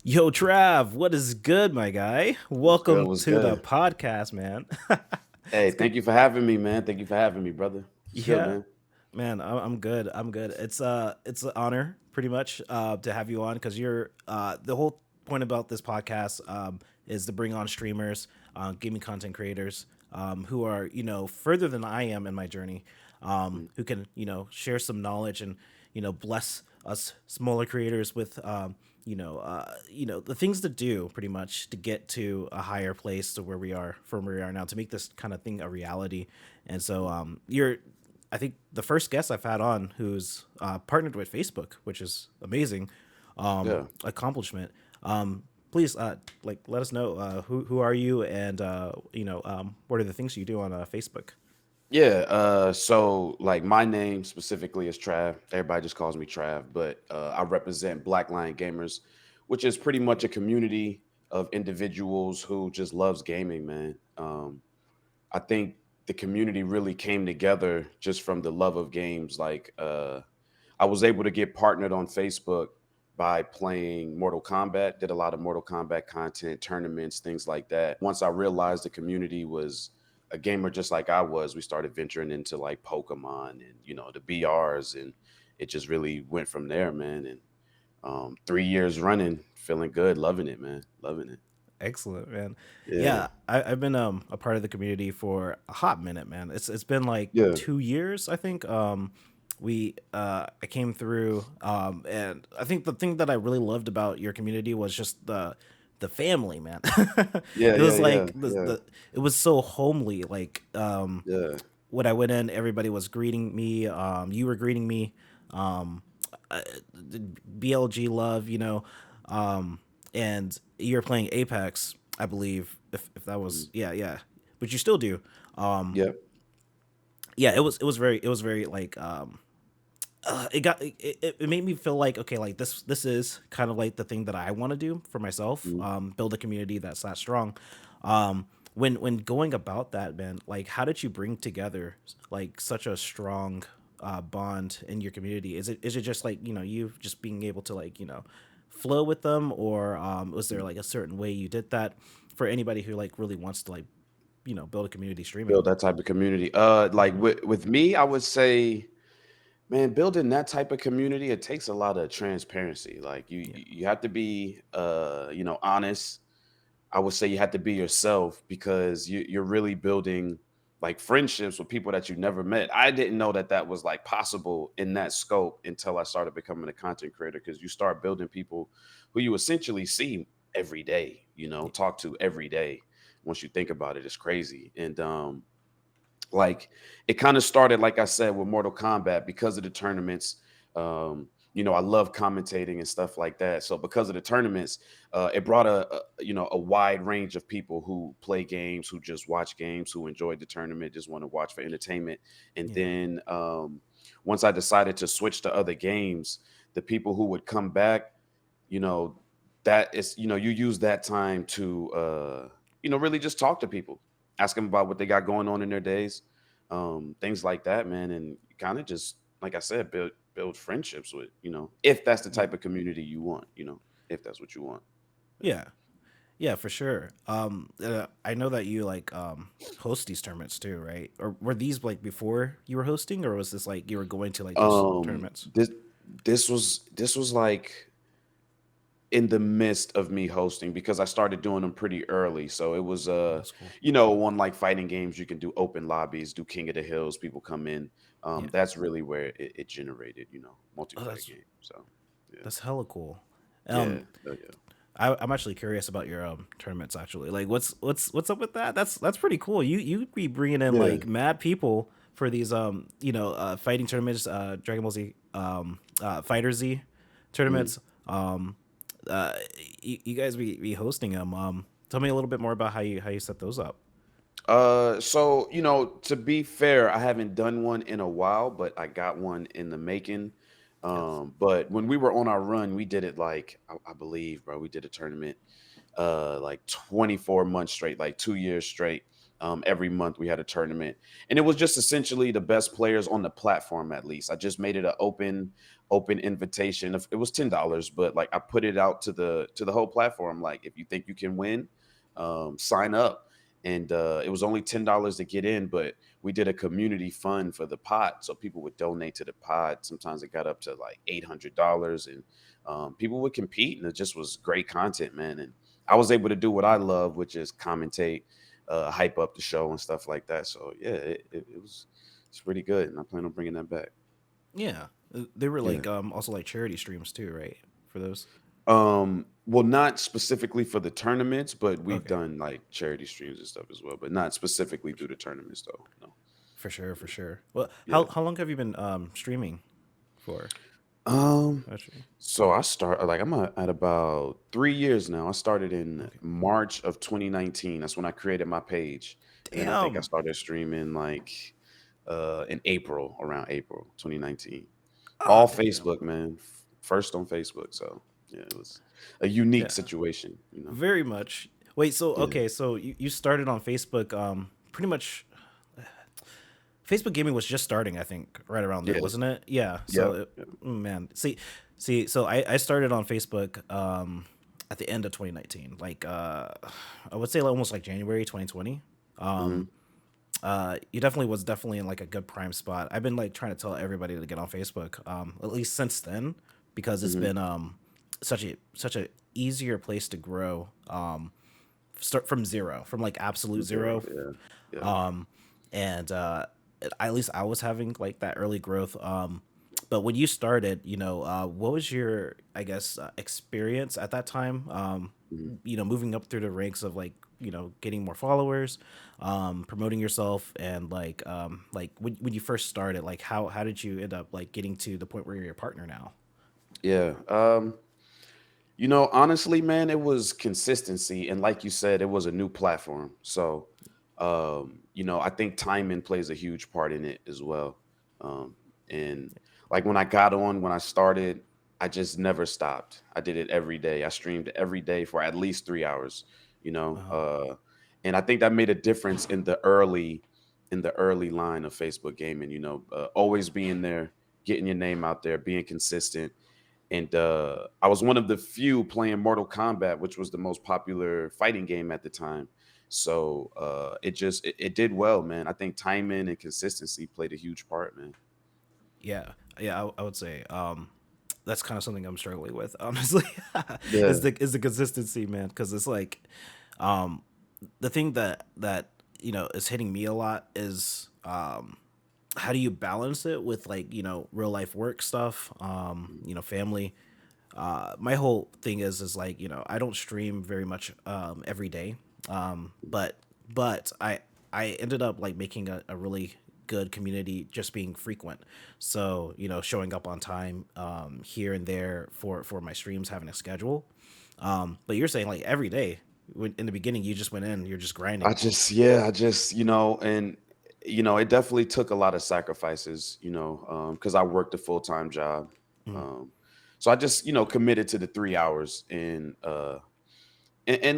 Yo, Trav, what is good, my guy? What's good? Welcome What's to the good? podcast, man. Hey, It's good. thank you for having me, man. Thank you for having me, brother. What's good, Yeah, man? man, I'm good. I'm good. It's an honor, pretty much, to have you on because you're the whole point about this podcast is to bring on streamers, gaming content creators, who are further than I am in my journey, Mm. who can share some knowledge and bless us smaller creators with the things to do pretty much to get to a higher place to where we are from where we are now to make this kind of thing a reality. And so you're I think the first guest I've had on who's partnered with Facebook, which is amazing Yeah. accomplishment. Please, let us know who are you and what are the things you do on Facebook. Yeah. So like my name specifically is Trav. Everybody just calls me Trav, but I represent Black Lion Gamers, which is pretty much a community of individuals who just loves gaming, man. I think the community really came together just from the love of games. I was able to get partnered on Facebook by playing Mortal Kombat, did a lot of Mortal Kombat content, tournaments, things like that. Once I realized the community was a gamer just like I was, we started venturing into like Pokemon and, the BRs. And it just really went from there, man. And 3 years running, feeling good, loving it, man. Loving it. Excellent, man. Yeah. Yeah, I've been a part of the community for a hot minute, man. It's been like Yeah. 2 years, I think. We I came through, and I think the thing that I really loved about your community was just the family, man. Yeah. It Yeah. was Yeah. like Yeah. it was so homely. Like Yeah. when I went in, everybody was greeting me. You were greeting me. Um, uh, BLG love, and you're playing Apex, I believe. If that was Mhm. yeah, but you still do. Um, Yeah. yeah, it was very like it made me feel like okay, like this is kind of like the thing that I want to do for myself, Mhm. build a community that's that strong. When going about that, man, like how did you bring together like such a strong bond in your community? Is it just like you just being able to like flow with them, or was there like a certain way you did that for anybody who like really wants to like build a community streaming? Build that type of community. Like with me, I would say, man, building that type of community, it takes a lot of transparency. Like Yeah, you have to be honest. I would say you have to be yourself because you're really building like friendships with people that you never met. I didn't know that that was like possible in that scope until I started becoming a content creator because you start building people who you essentially see every day, yeah, talk to every day. Once you think about it, it's crazy. And like it kind of started, like I said, with Mortal Kombat because of the tournaments. I love commentating and stuff like that. So because of the tournaments, it brought a wide range of people who play games, who just watch games, who enjoyed the tournament, just want to watch for entertainment. And yeah, then once I decided to switch to other games, the people who would come back, you know, that is, you use that time to really just talk to people, ask them about what they got going on in their days, things like that, man, and kind of just like I said, build friendships with, if that's the yeah. type of community you want, if that's what you want. Yeah. Yeah. Yeah, for sure. I know that you like host these tournaments too, right? Or were these like before you were hosting, or was this like you were going to like these tournaments? This was like in the midst of me hosting because I started doing them pretty early. So it was Oh, that's cool. on like fighting games, you can do open lobbies, do King of the Hills, people come in. Yeah. That's really where it generated, Oh, multiplayer game. So yeah. that's hella cool. Yeah. Um, Oh, yeah. I'm actually curious about your tournaments. Actually, like, what's up with that? That's pretty cool. You be bringing in Yeah. like mad people for these fighting tournaments, Dragon Ball Z, Fighter Z Mhm. tournaments. Uh, you guys be hosting them. Tell me a little bit more about how you set those up. So to be fair, I haven't done one in a while, but I got one in the making. Yes. But when we were on our run, we did it like I believe, bro, we did a tournament like 24 months straight, like 2 years straight. Every month we had a tournament, and it was just essentially the best players on the platform. At least I just made it an open invitation. It was $10, but like I put it out to the whole platform. Like if you think you can win, sign up. And it was only $10 to get in, but we did a community fund for the pot, so people would donate to the pot. Sometimes it got up to like $800, and people would compete, and it just was great content, man. And I was able to do what I love, which is commentate, hype up the show and stuff like that. So yeah, it was it's pretty good, and I plan on bringing that back. Yeah. They were Yeah. like also like charity streams too, right? For those. Well, not specifically for the tournaments, but we've Okay. done like charity streams and stuff as well, but not specifically through the tournaments though. No. For sure, for sure. Well, Yeah. how long have you been streaming for? Um, Actually. so I start like I'm at about 3 years now. I started in Okay. March of 2019. That's when I created my page. And then I think I Damn. started streaming like in April, around April 2019. Ah, All damn. Facebook, man. First on Facebook. So yeah, it was a unique Yeah. situation, you know. Very much. Wait, so Yeah. okay, so you started on Facebook pretty much Facebook gaming was just starting, I think, right around there, Yeah. wasn't it? Yeah. So, Yep. Yep. man, so I started on Facebook at the end of 2019, like I would say like, almost like January 2020. Hmm. You definitely was definitely in like a good prime spot. I've been like trying to tell everybody to get on Facebook, at least since then, because it's Hmm. been such a easier place to grow. Start from zero, from like absolute Zero. zero. Yeah. Yeah. And at least I was having like that early growth. But when you started, what was your, I guess, experience at that time? Mhm. Moving up through the ranks of like, getting more followers, promoting yourself, and like when you first started, like how did you end up like getting to the point where you're your partner now? Yeah. Honestly, man, it was consistency. And like you said, it was a new platform. So, I think timing plays a huge part in it as well. And like when I got on, when I started, I just never stopped. I did it every day. I streamed every day for at least 3 hours, you know. Uh, Uh, and I think that made a difference in the early line of Facebook gaming, always being there, getting your name out there, being consistent. And I was one of the few playing Mortal Kombat, which was the most popular fighting game at the time. So it did well, man. I think timing and consistency played a huge part, man. yeah, yeah, I would say that's kind of something I'm struggling with, honestly, is Yeah, the consistency, man, because it's like um the thing that is hitting me a lot is how do you balance it with like real life work stuff, family. My whole thing is like I don't stream very much every day, but I ended up like making a really good community just being frequent, so showing up on time here and there for my streams, having a schedule. But you're saying like every day, when in the beginning you just went in, you're just I grinding. just yeah, I just and it definitely took a lot of sacrifices, because I worked a full time job. Mhm. Um, so I just committed to the 3 hours, and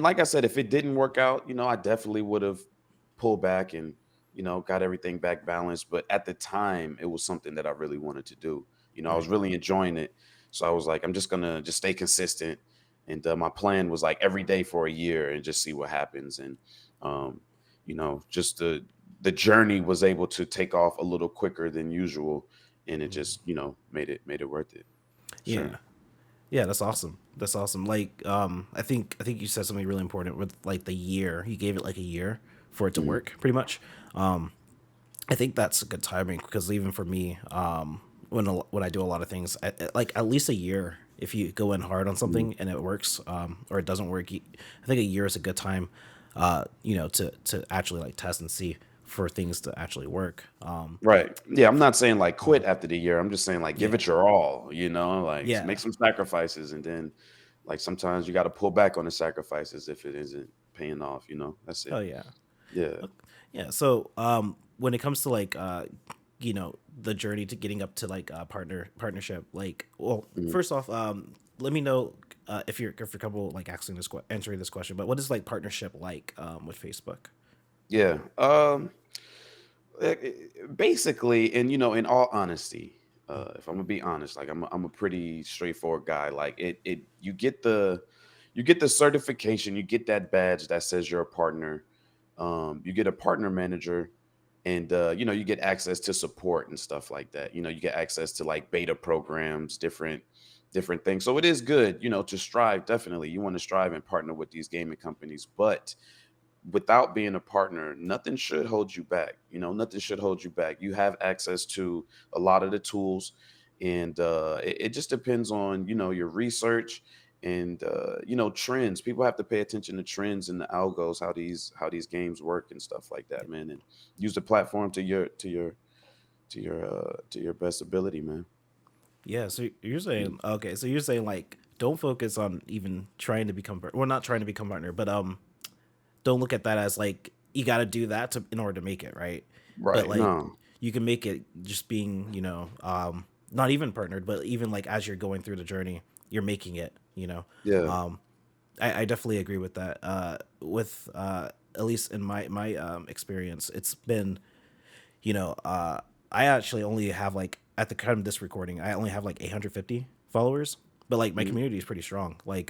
like I said, if it didn't work out, I definitely would have pulled back and, got everything back balanced. But at the time, it was something that I really wanted to do. I was Right. really enjoying it. So I was like, I'm just gonna just stay consistent. And my plan was like every day for a year and just see what happens. And um, just the journey was able to take off a little quicker than usual, and it Mhm. just made it worth it. Yeah. Sure. Yeah, that's awesome. That's awesome. Like, I think you said something really important with like the year. You gave it like a year for it to Mhm. work, pretty much. Um, I think that's a good timing because even for me, when I do a lot of things, like at least a year. If you go in hard on Mhm. something and it works, or it doesn't work, I think a year is a good time, to actually like test and see for things to actually work. Right. Yeah, I'm not saying like Mhm. quit after the year. I'm just saying like give Yeah, it your all, like make yeah, some sacrifices, and then like sometimes you got to pull back on the sacrifices if it isn't paying off. That's it. hell yeah. Yeah. Yeah. So, when it comes to like, the journey to getting up to like partnership, like, well, Mhm. first off, let me know if you're comfortable like answering this question. But what is like partnership like with Facebook? Yeah. Basically, and in all honesty, if I'm gonna be honest, like I'm a pretty straightforward guy. Like you get the certification, you get that badge that says you're a partner. You get a partner manager, and you get access to support and stuff like that. You get access to like beta programs, different things. So it is good, to strive. Definitely, you want to strive and partner with these gaming companies, but without being a partner, nothing should hold you back. Nothing should hold you back. You have access to a lot of the tools, and it just depends on your research and trends. People have to pay attention to trends and the algos, how these games work and stuff like that, man, and use the platform to your best ability, man. Yeah, so you're saying okay, so you're saying like don't focus on even trying to become well, not trying to become partner, but don't look at that as like you got to do that to in order to make it right. But Right? like No. you can make it just being not even partnered, but even like as you're going through the journey, you're making it. Yeah. Um, I definitely agree with that. With at least in my experience, it's been you know, I actually only have like at the time of this recording, I only have like 850 followers, but like my Mhm. community is pretty strong. Like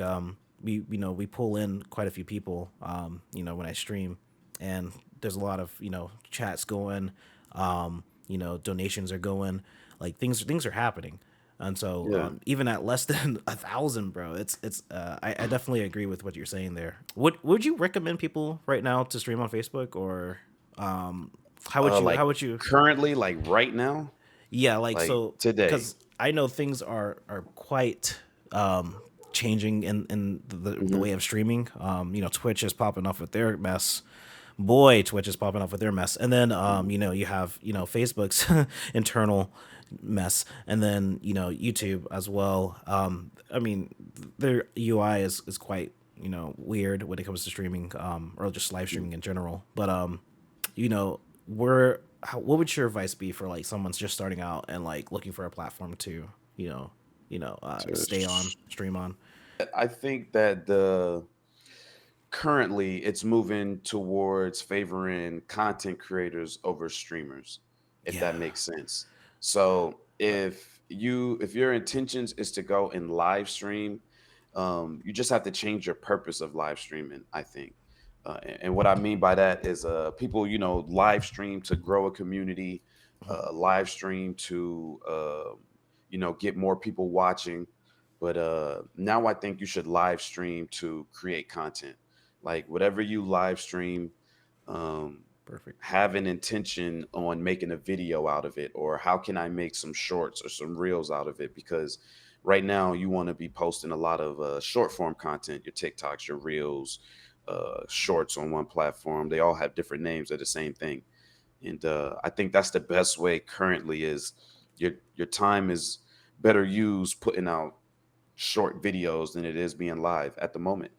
we we pull in quite a few people when I stream, and there's a lot of chats going, donations are going, like things are happening. And so, Yeah. even at less than 1,000, bro, it's. I definitely agree with what you're saying there. Would you recommend people right now to stream on Facebook, or um, how would you? Like How would you? currently, like right now, Yeah, like like so, today. because I know things are quite changing in the Hmm. way of streaming. Twitch is popping off with their mess. Boy, Twitch is popping off with their mess, and then you have Facebook's internal mess, and then YouTube as well. I mean, their UI is quite weird when it comes to streaming, or just live streaming in general. But what would your advice be for like someone's just starting out and like looking for a platform to stay on, stream on? I think that the currently it's moving towards favoring content creators over streamers, if that Yeah, makes sense. So if your intentions is to go and live stream, you just have to change your purpose of live streaming, I think. And what I mean by that is people live stream to grow a community, live stream to get more people watching. But now I think you should live stream to create content. Like whatever you live stream, um, perfect. have an intention on making a video out of it, or how can I make some shorts or some reels out of it? Because right now you want to be posting a lot of short form content, your TikToks, your reels, shorts on one platform. They all have different names. They're the same thing. And I think that's the best way currently is your time is better used putting out short videos than it is being live at the moment,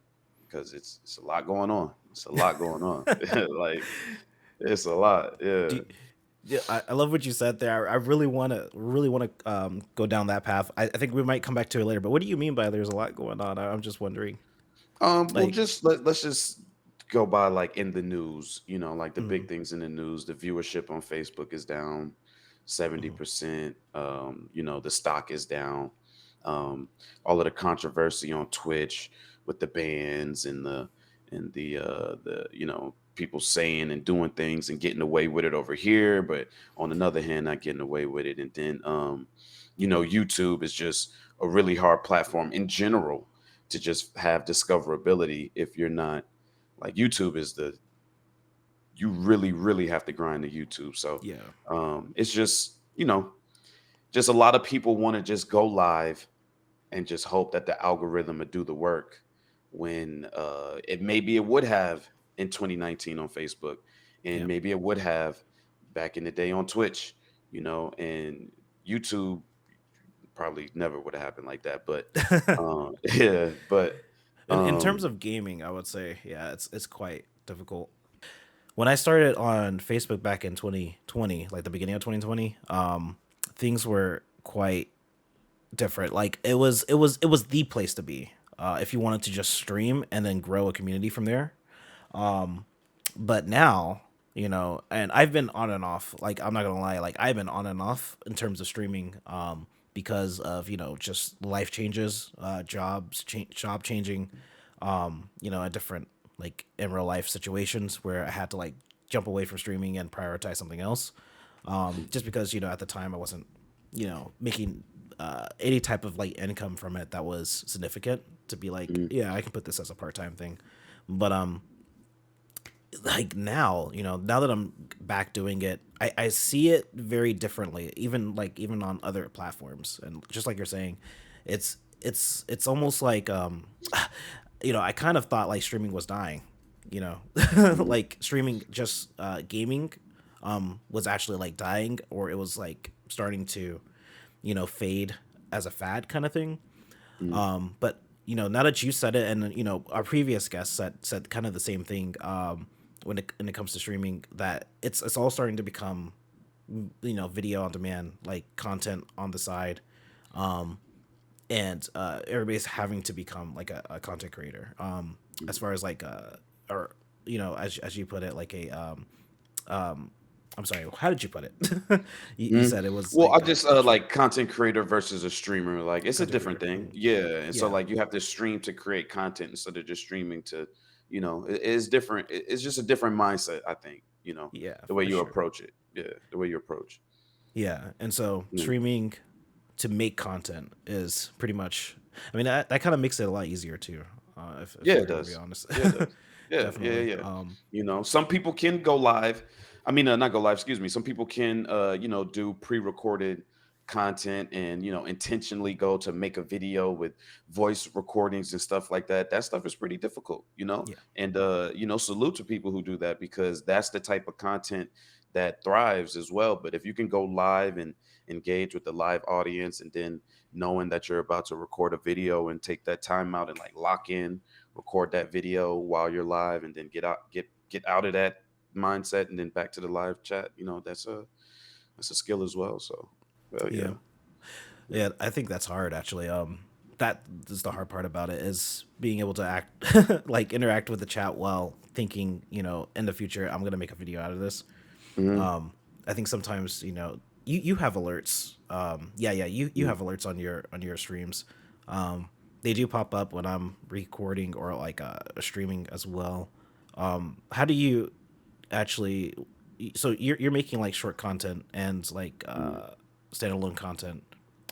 because it's a lot going on. It's a lot going on. Like it's a lot. Do Yeah. you- yeah, I love what you said there. I really want to go down that path. I think we might come back to it later. But what do you mean by there's a lot going on? I'm just wondering. Well, Like, just let's just go by like in the news, like the mm, big things in the news. The viewership on Facebook is down mm, 70%. The stock is down. All of the controversy on Twitch with the bans and the people saying and doing things and getting away with it over here, but on another hand, not getting away with it. And then YouTube is just a really hard platform in general to just have discoverability. If you're not like, YouTube is the you really really have to grind to YouTube. So yeah, it's just a lot of people want to just go live and just hope that the algorithm would do the work, when it would have in 2019 on Facebook, and yeah. maybe it would have back in the day on Twitch, and YouTube probably never would have happened like that. But yeah, but In terms um of gaming, I would say, yeah, it's quite difficult. When I started on Facebook back in 2020, like the beginning of 2020, things were quite different. Like it was the place to be if you wanted to just stream and then grow a community from there. But now, And I've been on and off. Like, I'm not gonna lie, like I've been on and off in terms of streaming, because of just life changes, job changing, in different, like, in real life situations where I had to like jump away from streaming and prioritize something else. Just because at the time I wasn't making any type of like income from it that was significant to be like, Mm, yeah, I can put this as a part time thing. But like now, now that I'm back doing it, I see it very differently, even on other platforms. And just like you're saying, it's almost like, I kind of thought like streaming was dying, you know mm, like streaming, just gaming, was actually like dying, or it was like starting to fade as a fad kind of thing. mm. But now that you said it, and our previous guest said kind of the same thing, when it comes to streaming, that it's all starting to become video on demand, like content on the side, and everybody's having to become like a content creator. As far as like or as you put it, like a I'm sorry, how did you put it? You Mm. said it was Well, I like just like content creator versus a streamer. Like it's a content different creator. thing. Mhm. Yeah. And so Yeah, like you have to stream to create content instead of just streaming to, it's different. It's just a different mindset, I think, yeah, the way for you sure. approach it. Yeah. The way you approach. Yeah, and so Yeah. streaming to make content is pretty much. I mean, that kind of makes it a lot easier too. If Yeah, we're it gonna be does. honest, Yeah, it does. Yeah, yeah, definitely. yeah. Some people can go live. I mean, not go live, excuse me. Some people can, do pre-recorded content and, intentionally go to make a video with voice recordings and stuff like that. That stuff is pretty difficult. Yeah, And, salute to people who do that because that's the type of content that thrives as well. But if you can go live and engage with the live audience and then knowing that you're about to record a video and take that time out and like lock in, record that video while you're live, and then get out of that mindset and then back to the live chat. That's a skill as well. So, well, yeah. yeah, yeah. I think that's hard actually. That is the hard part about it, is being able to act like interact with the chat while thinking, in the future I'm gonna make a video out of this. Hmm. I think sometimes you have alerts. Yeah, you Hmm. have alerts on your streams. They do pop up when I'm recording or like streaming as well. How do you actually? So you're making like short content and like standalone content,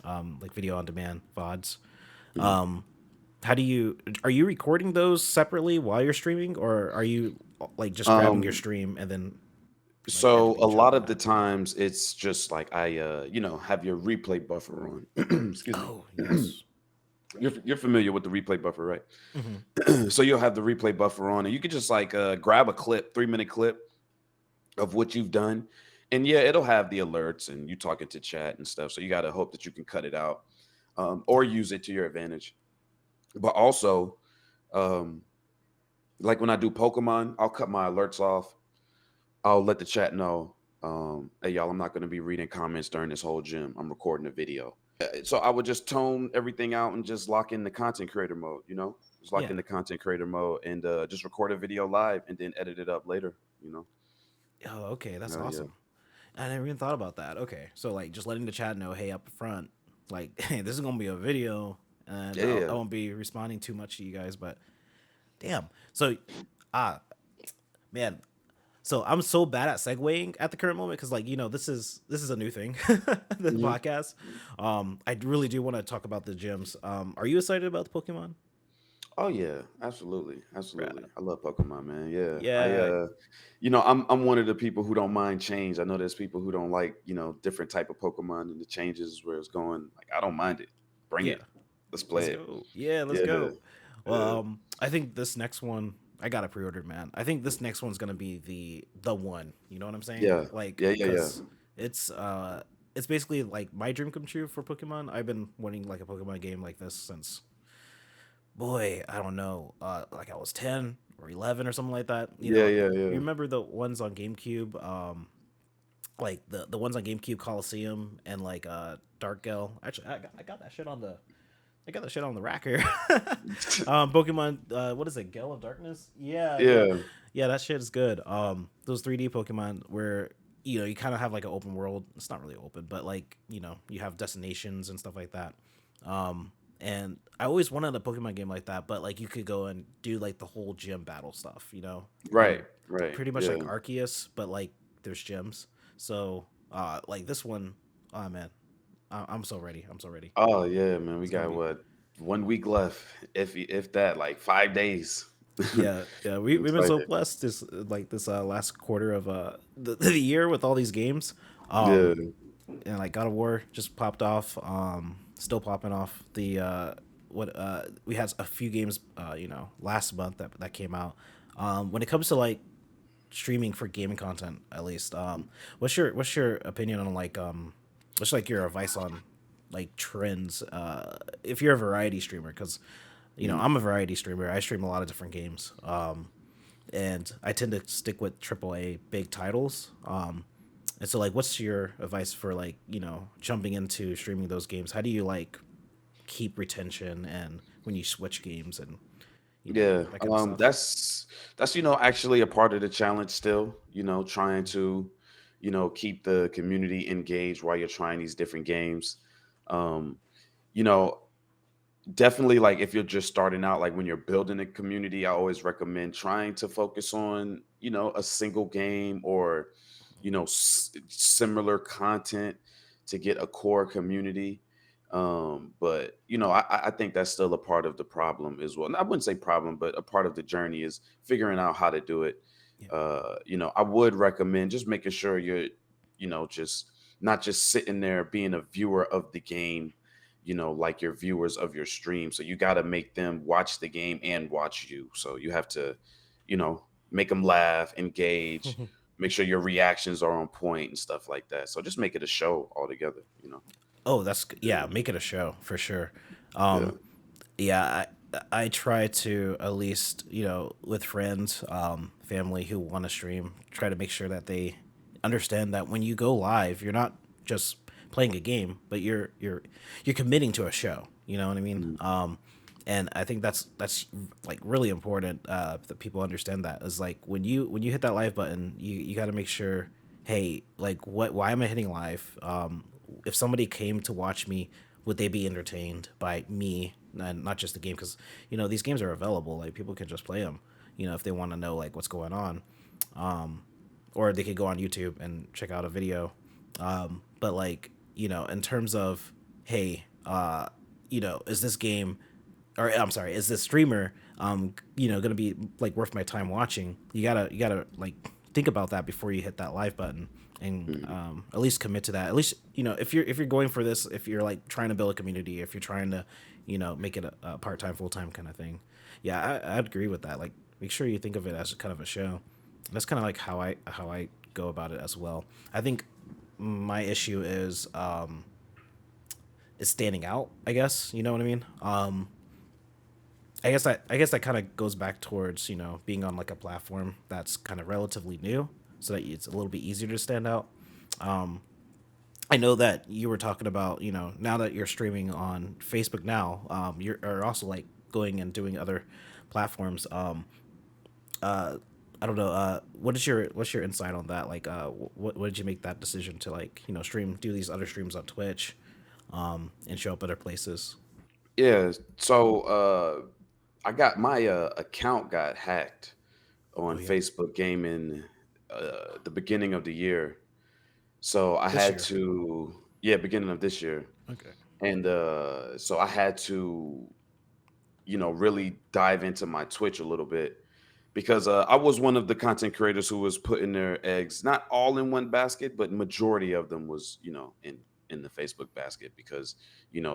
like video on demand VODs. Hmm. How do you Are you recording those separately while you're streaming, or are you like just grabbing your Um, stream and then like so editing a each other lot on of the that? times it's just like have your replay buffer on. Excuse me. Oh, yes. You're familiar with the replay buffer, right? Mhm. So you'll have the replay buffer on, and you could just like grab a clip, 3 minute clip of what you've done. And yeah, it'll have the alerts and you talking to chat and stuff. So you got to hope that you can cut it out or Yeah. use it to your advantage. But also, um, like when I do Pokemon, I'll cut my alerts off. I'll let the chat know, hey, y'all, I'm not going to be reading comments during this whole gym. I'm recording a video. So I would just tone everything out and just lock in the content creator mode. Just lock Yeah. in the content creator mode and just record a video live and then edit it up later. Oh, okay. That's Yeah. awesome. I never even thought about that. Okay. So like just letting the chat know, hey, up front, like, hey, this is gonna be a video, and Yeah. I Yeah. won't be responding too much to you guys, but damn. So ah man. So I'm so bad at segueing at the current moment because, like, this is a new thing, the Mhm. podcast. I really do want to talk about the gyms. Are you excited about the Pokemon? Oh yeah, absolutely, absolutely. Bruh. I love Pokemon, man. Yeah, Yeah, I'm one of the people who don't mind change. I know there's people who don't like, different type of Pokemon and the changes where it's going. Like I don't mind it. Bring yeah. it. Let's Let's play it. go. Yeah, let's Yeah, go. yeah, Well, I think this next one I got it pre-ordered, man. I think this next one's gonna be the one. You know what I'm saying? yeah, Like, yeah, yeah, yeah. cause it's uh, it's basically like my dream come true for Pokemon. I've been wanting like a Pokemon game like this since, boy, I don't know, like I was 10 or 11 or something like that. Yeah, yeah, You yeah. remember the ones on GameCube, like the ones on GameCube Coliseum and like Dark Gale. Actually, I got that shit on the I got that shit on the rack here. Pokemon, what is it? Gale of Darkness? Yeah, yeah, Yeah, yeah. That shit is good. Those 3D Pokemon where you kind of have like an open world. It's not really open, but like you have destinations and stuff like that. And I always wanted a Pokemon game like that, but like you could go and do like the whole gym battle stuff, right, and right, pretty much yeah. like Arceus, but like there's gyms. So like this one, oh man, I'm so ready. I'm so ready. Oh yeah, man. We It's gonna got be what 1 week left, if that, like 5 days. yeah, yeah. I'm We've been so excited. blessed this last quarter of the year with all these games. Yeah, And like God of War just popped off. Still popping off. The what we had a few games last month that came out. When it comes to like streaming for gaming content, at least, what's your opinion on like what's like your advice on like trends? If you're a variety streamer, because mm, I'm a variety streamer. I stream a lot of different games. And I tend to stick with AAA big titles. And so, like, what's your advice for like jumping into streaming those games? How do you like keep retention and when you switch games and yeah. that kind of stuff? That's actually a part of the challenge still. Trying to keep the community engaged while you're trying these different games. Um, you know, Definitely, like, if you're just starting out, like, when you're building a community, I always recommend trying to focus on, a single game or, similar content to get a core community. But, I think that's still a part of the problem as well. And I wouldn't say problem, but a part of the journey is figuring out how to do it. Yeah. I would recommend just making sure you're, just not just sitting there being a viewer of the game, like your viewers of your stream. So you got to make them watch the game and watch you. So you have to, make them laugh, engage, make sure your reactions are on point and stuff like that. So just make it a show altogether. Oh, that's Yeah. yeah. Make it a show for sure. Yeah. Yeah, I try to at least with friends, family who want to stream, try to make sure that they understand that when you go live, you're not just playing a game, but you're committing to a show. You know what I mean? Mhm. And I think that's like really important that people understand that is like when you hit that live button, you got to make sure, hey, like why am I hitting live? If somebody came to watch me, would they be entertained by me and not just the game? Because these games are available, like people can just play them, if they want to know like what's going on, or they could go on YouTube and check out a video. But like in terms of, hey, is this game, or I'm sorry, is this streamer gonna be like worth my time watching? You gotta like think about that before you hit that live button and Mhm. at least commit to that. At least if you're going for this, if you're like trying to build a community, if you're trying to make it a part time, full time kind of thing. Yeah, I'd agree with that. Like, make sure you think of it as kind of a show. That's kind of like how I go about it as well. I think my issue is standing out. I guess you know what I mean. I guess that kind of goes back towards being on like a platform that's kind of relatively new, so that it's a little bit easier to stand out. I know that you were talking about now that you're streaming on Facebook now, you're are also like going and doing other platforms. I don't know. What's your insight on that? Like, what did you make that decision to like stream, do these other streams on Twitch, and show up other places? Yeah. So I got my account got hacked Oh on yeah, Facebook Gaming the beginning of the year. So I this had year. to, yeah, beginning of this year. Okay. And so I had to, really dive into my Twitch a little bit because I was one of the content creators who was putting their eggs not all in one basket, but majority of them was, in the Facebook basket because,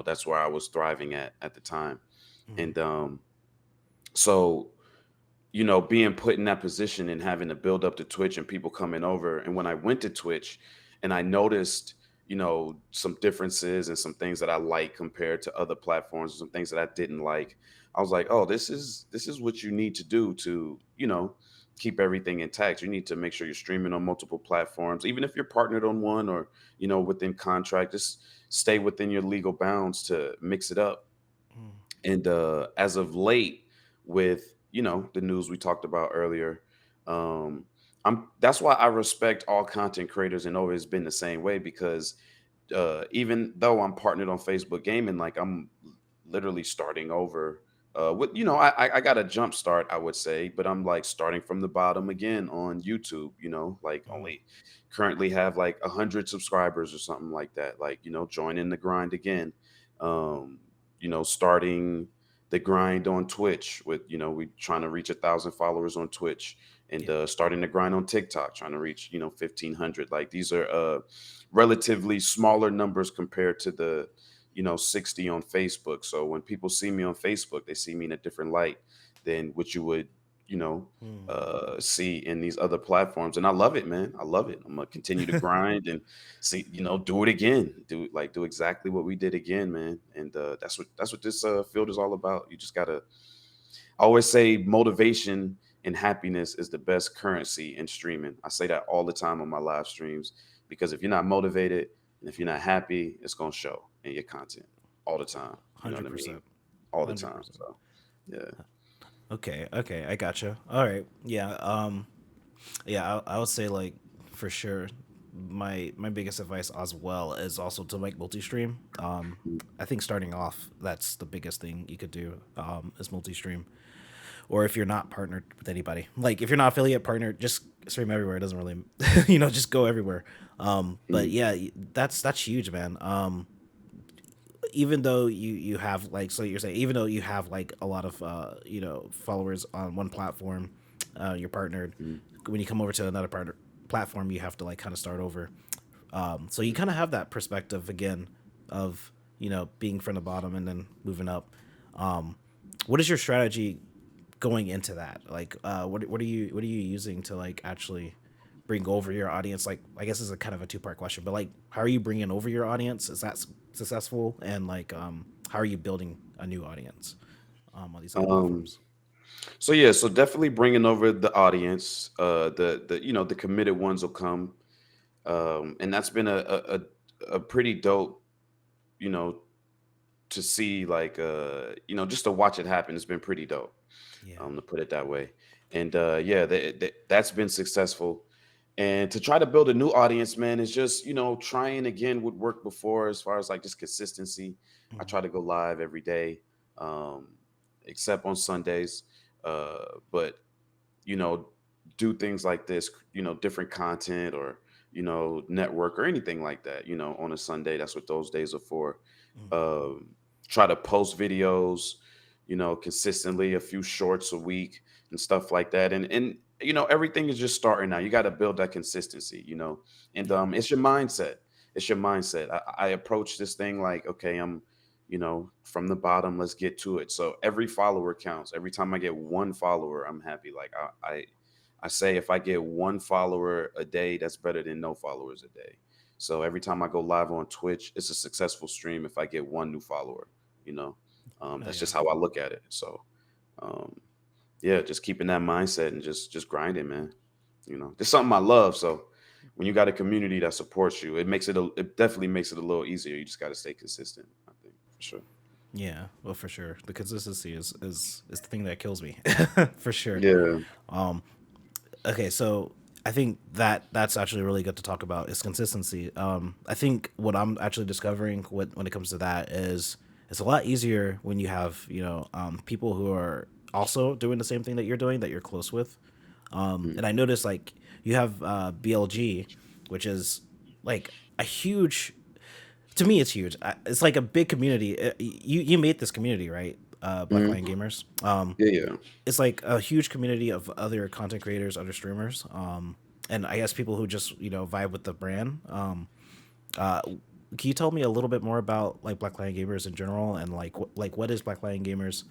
that's where I was thriving at the time. Mhm. And so being put in that position and having to build up to Twitch and people coming over. And when I went to Twitch and I noticed, some differences and some things that I like compared to other platforms, and some things that I didn't like, I was like, oh, this is what you need to do to, keep everything intact. You need to make sure you're streaming on multiple platforms, even if you're partnered on one or, within contract, just stay within your legal bounds to mix it up. And as of late, with the news we talked about earlier, um, I'm that's why I respect all content creators and always been the same way, because even though I'm partnered on Facebook Gaming, like I'm literally starting over. With I got a jump start, I would say, but I'm like starting from the bottom again on YouTube. Like Mhm. only currently have like 100 subscribers or something like that. Like joining the grind again. Um, starting the grind on Twitch with we trying to reach 1,000 followers on Twitch, and Yeah. starting the grind on TikTok, trying to reach 1,500. Like these are relatively smaller numbers compared to the 60 on Facebook. So when people see me on Facebook, they see me in a different light than what you would you know Mm. see in these other platforms. And I love it, man. I love it. I'm gonna continue to grind and see, do it again, do exactly what we did again, man. And that's what this field is all about. You just gotta, I always say, motivation and happiness is the best currency in streaming. I say that all the time on my live streams, because if you're not motivated and if you're not happy, it's gonna show in your content all the time. You know what I mean? 100%. All the time. 100%. So yeah. Okay, okay, I gotcha. All right, yeah, yeah, I would say like for sure, my biggest advice as well is also to like multi-stream. I think starting off, that's the biggest thing you could do. Is multi-stream, or if you're not partnered with anybody, like if you're not affiliate partner, just stream everywhere. It doesn't really, just go everywhere. But Mhm. yeah, that's huge, man. Even though you have like, so you're saying even though you have like a lot of followers on one platform, you're partnered. Mhm. When you come over to another partner platform, you have to like kind of start over. So you kind of have that perspective again of being from the bottom and then moving up. What is your strategy going into that? Like, what are you using to like actually bring over your audience? Like, I guess this is a kind of a two-part question, but like, how are you bringing over your audience? Is that successful? And like, how are you building a new audience on these other Um, platforms? so yeah, so definitely bringing over the audience. The committed ones will come, and that's been a pretty dope, you know, to see, like just to watch it happen. It's been pretty dope, Yeah. to put it that way. And yeah, that's been successful. And to try to build a new audience, man, is just trying again what worked before, as far as like just consistency. I Mhm. try to go live every day, um, except on Sundays. But you know, do things like this, different content, or, network or anything like that, on a Sunday. That's what those days are for. Mhm. Um, Try to post videos, consistently, a few shorts a week and stuff like that. And everything is just starting now. You got to build that consistency, and Yeah. it's your mindset. It's your mindset. I approach this thing like, okay, I'm from the bottom, let's get to it. So every follower counts. Every time I get one follower, I'm happy. Like I say, if I get one follower a day, that's better than no followers a day. So every time I go live on Twitch, it's a successful stream if I get one new follower. you know Oh that's yeah. just how I look at it. So um yeah, just keeping that mindset and just grinding, man. It's something I love. So when you got a community that supports you, it definitely makes it a little easier. You just got to stay consistent, I think, for sure. Yeah, well, for sure. The consistency is the thing that kills me, for sure. Yeah. Um, okay, so I think that's actually really good to talk about is consistency. I think what I'm actually discovering when it comes to that is it's a lot easier when you have people who are also doing the same thing that you're doing that you're close with. And I Mhm. noticed like you have BLG, which is like a huge, to me it's huge. It's like a big community. You made this community, right? Black Mhm. Lion Gamers. Yeah, yeah. It's like a huge community of other content creators, other streamers, and I guess people who just vibe with the brand. Uh, can you tell me a little bit more about like Black Lion Gamers in general, and like what is Black Lion Gamers,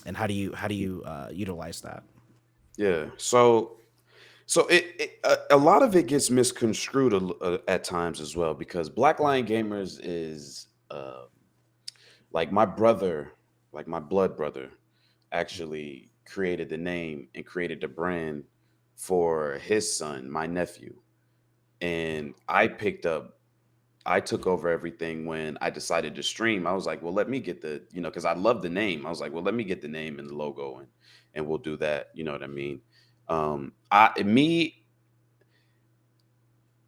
and how do you utilize that? Yeah. So a lot of it gets misconstrued at times as well, because Black Lion Gamers is like my brother, like my blood brother, actually created the name and created the brand for his son, my nephew. And I picked up I took over everything when I decided to stream. I was like, well, let me get because I love the name. I was like, well, let me get the name and the logo, and we'll do that. You know what I mean? I me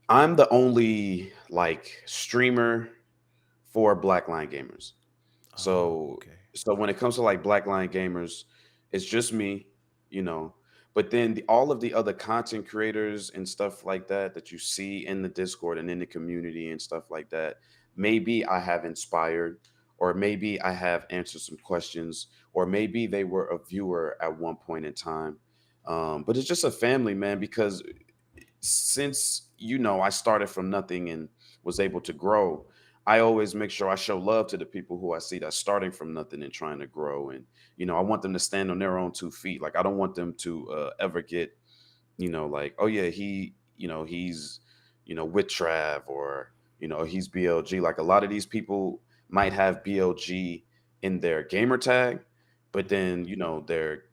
I'm the only like streamer for Black Line Gamers. Oh, So okay. so when it comes to like Black Line Gamers, it's just me, you know. But then all of the other content creators and stuff like that that you see in the Discord and in the community and stuff like that, maybe I have inspired, or maybe I have answered some questions, or maybe they were a viewer at one point in time. But it's just a family, man, because since I started from nothing and was able to grow, I always make sure I show love to the people who I see that's starting from nothing and trying to grow. And I want them to stand on their own 2 feet. Like I don't want them to ever get like, oh yeah, he's with Trav, or he's BLG. Like a lot of these people might have BLG in their gamer tag, but then their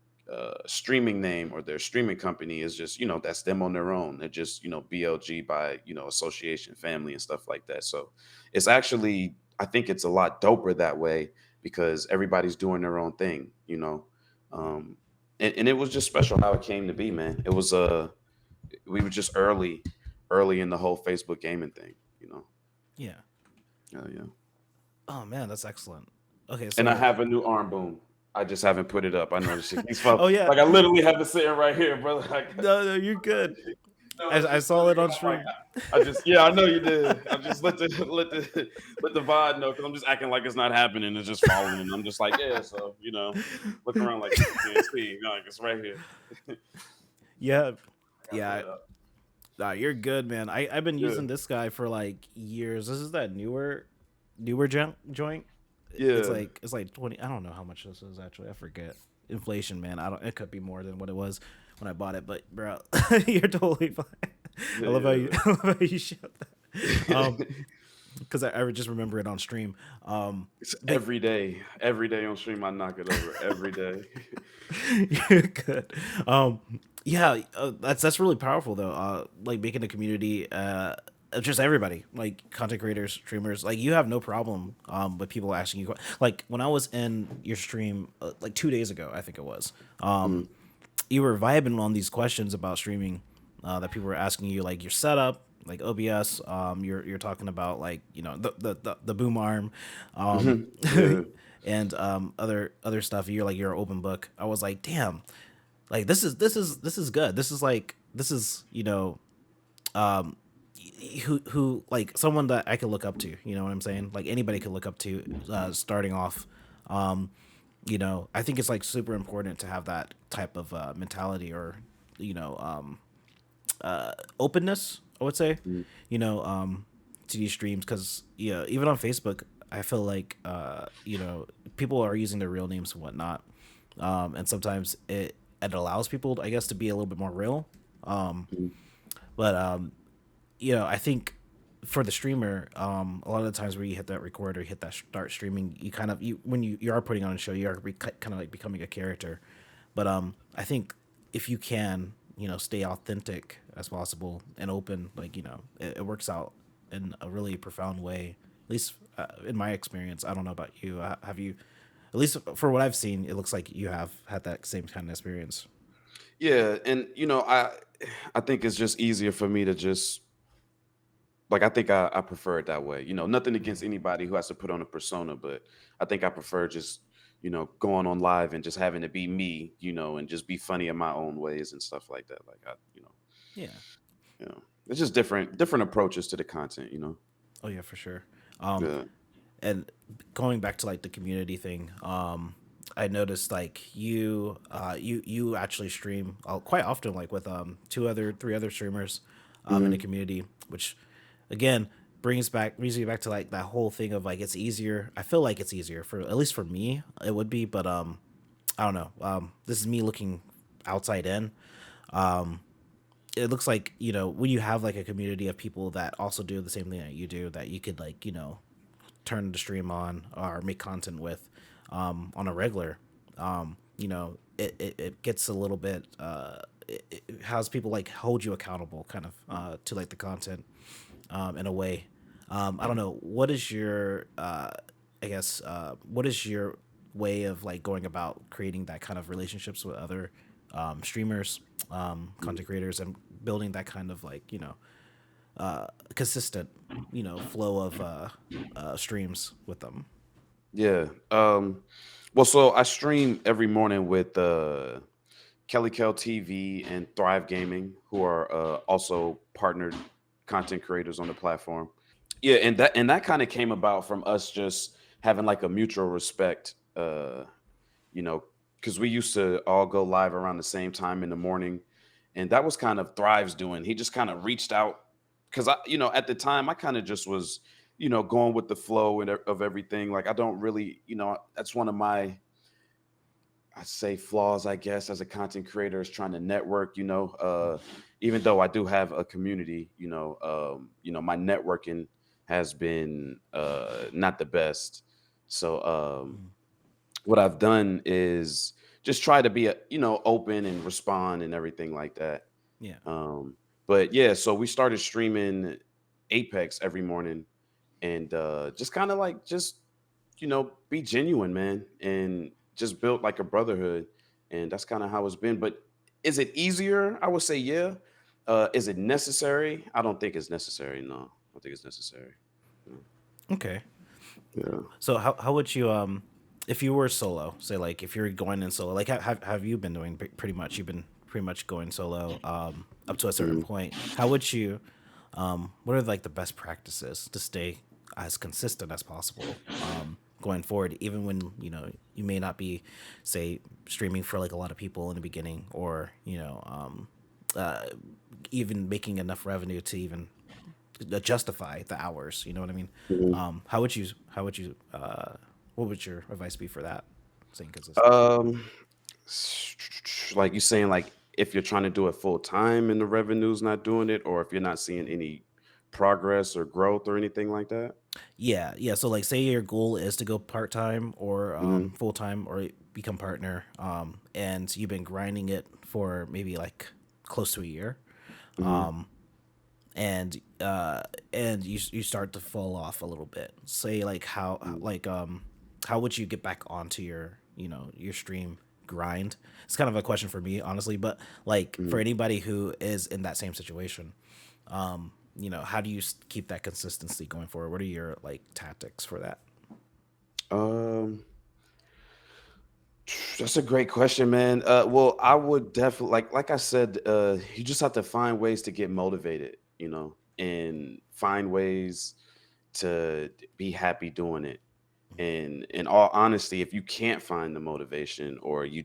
streaming name or their streaming company is just that's them on their own. They're just BLG by association, family, and stuff like that. So it's actually, I think it's a lot doper that way, because everybody's doing their own thing. Um, and it was just special how it came to be, man. It was we were just early in the whole Facebook gaming thing. Yeah. Yeah, yeah. Oh man, that's excellent. Okay, And I so have a new arm boom. I just haven't put it up. I know this shit keeps falling. oh yeah, Like I literally have it sitting right here, brother. Like, no, no, you're good. no, I, it's I just saw literally it on like stream. I just, yeah, I know you did. I just let the vibe know, because I'm just acting like it's not happening. It's just falling, and I'm just like, yeah. So look around like you can't see. Like it's right here. Yeah, I gotta put yeah. it up. Nah, you're good, man. I've been Yeah, using this guy for like years. This is that newer joint. It's yeah. like 20. I don't know how much this is actually. I forget. Inflation, man. I don't. It could be more than what it was when I bought it. But bro, you're totally fine. Yeah, I love how yeah, you man. I love how you showed that. Because I would just remember it on stream. It's But every day on stream. I knock it over every day. you're good. Yeah, that's really powerful though. Like making a community, of just everybody, like content creators, streamers. Like you have no problem with people asking you. Like when I was in your stream, like 2 days ago, I think it was. Mm, You were vibing on these questions about streaming that people were asking you, like your setup, like OBS. You're talking about like the boom arm, um, mhm, yeah. and other stuff. You're an open book. I was like, damn, like this is good. This is who like someone that I could look up to. You know what I'm saying? Like anybody could look up to starting off. Um, I think it's like super important to have that type of mentality or you know um, openness. I would say, Mm, you know, to these streams because even on Facebook, I feel like people are using their real names and whatnot, and sometimes it allows people, I guess, to be a little bit more real. mm, But I think for the streamer, a lot of the times where you hit that record or you hit that start streaming, you kind of when you are putting on a show, you are kind of like becoming a character. But I think if you can, stay authentic as possible and open, like it works out in a really profound way. At least in my experience, I don't know about you. Have you? At least for what I've seen, it looks like you have had that same kind of experience. yeah, and I think it's just easier for me to just like, I think I prefer it that way. Nothing against anybody who has to put on a persona, but I think I prefer just going on live and just having to be me, and just be funny in my own ways and stuff like that. Like Yeah. it's just different approaches to the content. Oh yeah, for sure. Um, Yeah. and going back to like the community thing, I noticed like you actually stream quite often, like with three other streamers in the Hmm. community, which again brings me back to like that whole thing of like it's easier. I feel like it's easier for at least for me it would be, but I don't know. This is me looking outside in. It looks like when you have like a community of people that also do the same thing that you do, that you could like turn the stream on or make content with on a regular. It gets a little bit it has people like hold you accountable kind of to like the content in a way. I don't know. What is your, what is your way of like going about creating that kind of relationships with other streamers, Mhm. content creators, and building that kind of like consistent flow of streams with them? Yeah. Well, so I stream every morning with Kelly Kell TV and Thrive Gaming, who are also partnered content creators on the platform. Yeah, and that kind of came about from us just having like a mutual respect, you know, because we used to all go live around the same time in the morning, and that was kind of Thrive's doing. He just kind of reached out because at the time, I kind of just was, going with the flow and of everything. Like I don't really, that's one of my I'd say flaws, I guess, as a content creator is trying to network, even though I do have a community, my networking has been not the best. So Mm. what I've done is just try to be open and respond and everything like that. Yeah. But yeah, so we started streaming Apex every morning and just kind of like just be genuine, man, and just built like a brotherhood, and that's kind of how it's been. But is it easier? I would say yeah. Is it necessary? I don't think it's necessary. No, I don't think it's necessary. No. Okay. Yeah. So how would you if you were solo, say like if you're going in solo, like have you been doing pretty much you've been pretty much going solo up to a certain Mhm. point. How would you what are like the best practices to stay as consistent as possible going forward even when, you may not be say streaming for like a lot of people in the beginning or, uh even making enough revenue to even justify the hours. You know what I mean? Mhm. What would your advice be for that? Staying consistent. Um, like you saying, like if you're trying to do it full time and the revenue's not doing it, or if you're not seeing any progress or growth or anything like that. Yeah, yeah. So like, say your goal is to go part time or Hmm. full time or become partner, and you've been grinding it for maybe like close to a year, Hmm. and you start to fall off a little bit. Say like how would you get back onto your your stream grind? It's kind of a question for me honestly, but like for Hmm. anybody who is in that same situation, how do you keep that consistency going forward? What are your like tactics for that? Um, that's a great question, man. Well, I would definitely like I said, you just have to find ways to get motivated, and find ways to be happy doing it. And in all honesty, if you can't find the motivation or you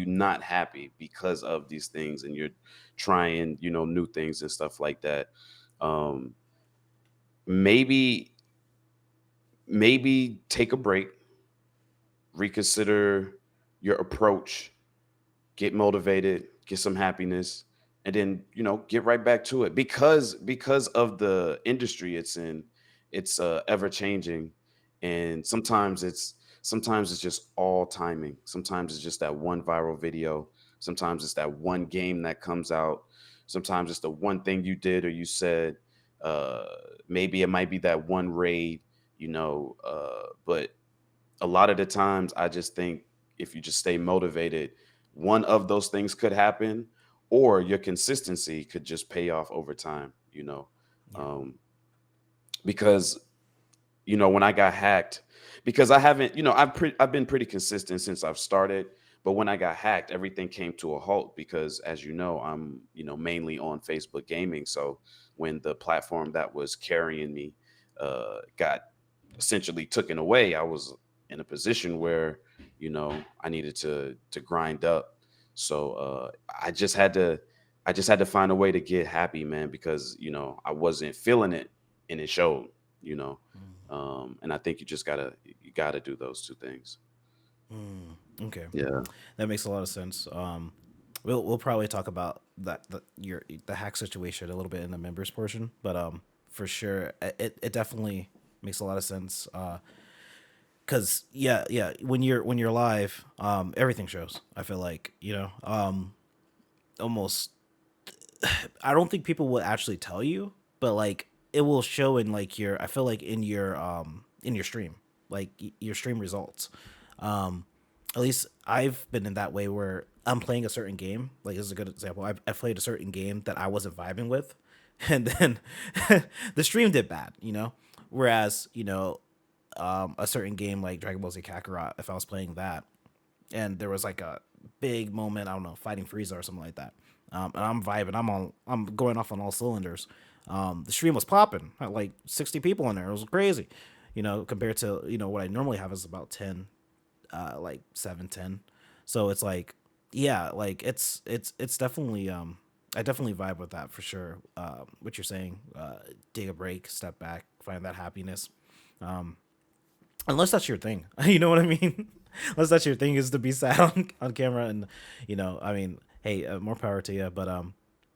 not happy because of these things and you're trying, new things and stuff like that, um, maybe take a break, reconsider your approach, get motivated, get some happiness, and then get right back to it because of the industry it's in. It's ever changing, and sometimes it's just all timing. Sometimes it's just that one viral video. Sometimes it's that one game that comes out. Sometimes it's the one thing you did or you said. Uh, Maybe it might be that one raid, but a lot of the times I just think if you just stay motivated, one of those things could happen, or your consistency could just pay off over time, Yeah. um, because when I got hacked, because I haven't, I've been pretty consistent since I've started, but when I got hacked, everything came to a halt because, as you know, I'm mainly on Facebook gaming. So when the platform that was carrying me got essentially taken away, I was in a position where I needed to grind up. So I just had to find a way to get happy, man, because I wasn't feeling it, and it showed. You know, and I think you gotta do those two things. Mm, okay. Yeah. That makes a lot of sense. We'll probably talk about the hack situation a little bit in the members portion, but for sure it definitely makes a lot of sense. Cause yeah, when you're live, everything shows. I feel like almost I don't think people will actually tell you, but like it will show in like your, I feel like in your stream, like your stream results. Um, at least I've been in that way where I'm playing a certain game. Like this is a good example. I played a certain game that I wasn't vibing with, and then the stream did bad, you know. Whereas a certain game like Dragon Ball Z Kakarot, if I was playing that, and there was like a big moment, I don't know, fighting Frieza or something like that. And I'm vibing, I'm going off on all cylinders. The stream was popping, had like 60 people in there. It was crazy, compared to what I normally have is about 10, like 7, 10. So it's like, yeah, like it's definitely I definitely vibe with that for sure. What you're saying, take a break, step back, find that happiness. Unless that's your thing, you know what I mean. Unless that's your thing is to be sad on camera, and I mean, hey, more power to you. But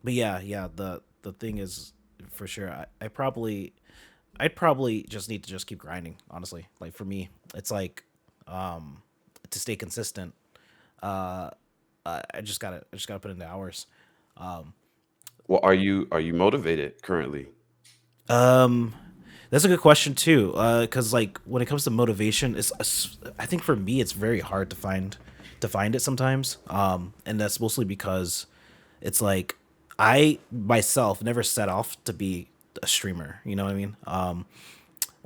yeah, the thing is, for sure, I'd probably just need to just keep grinding. Honestly, like for me, it's like to stay consistent. Uh, I just gotta put in the hours. Well, are you motivated currently? Um, that's a good question too. Because like when it comes to motivation, I think for me it's very hard to find it sometimes. And that's mostly because it's like I myself never set off to be a streamer. You know what I mean?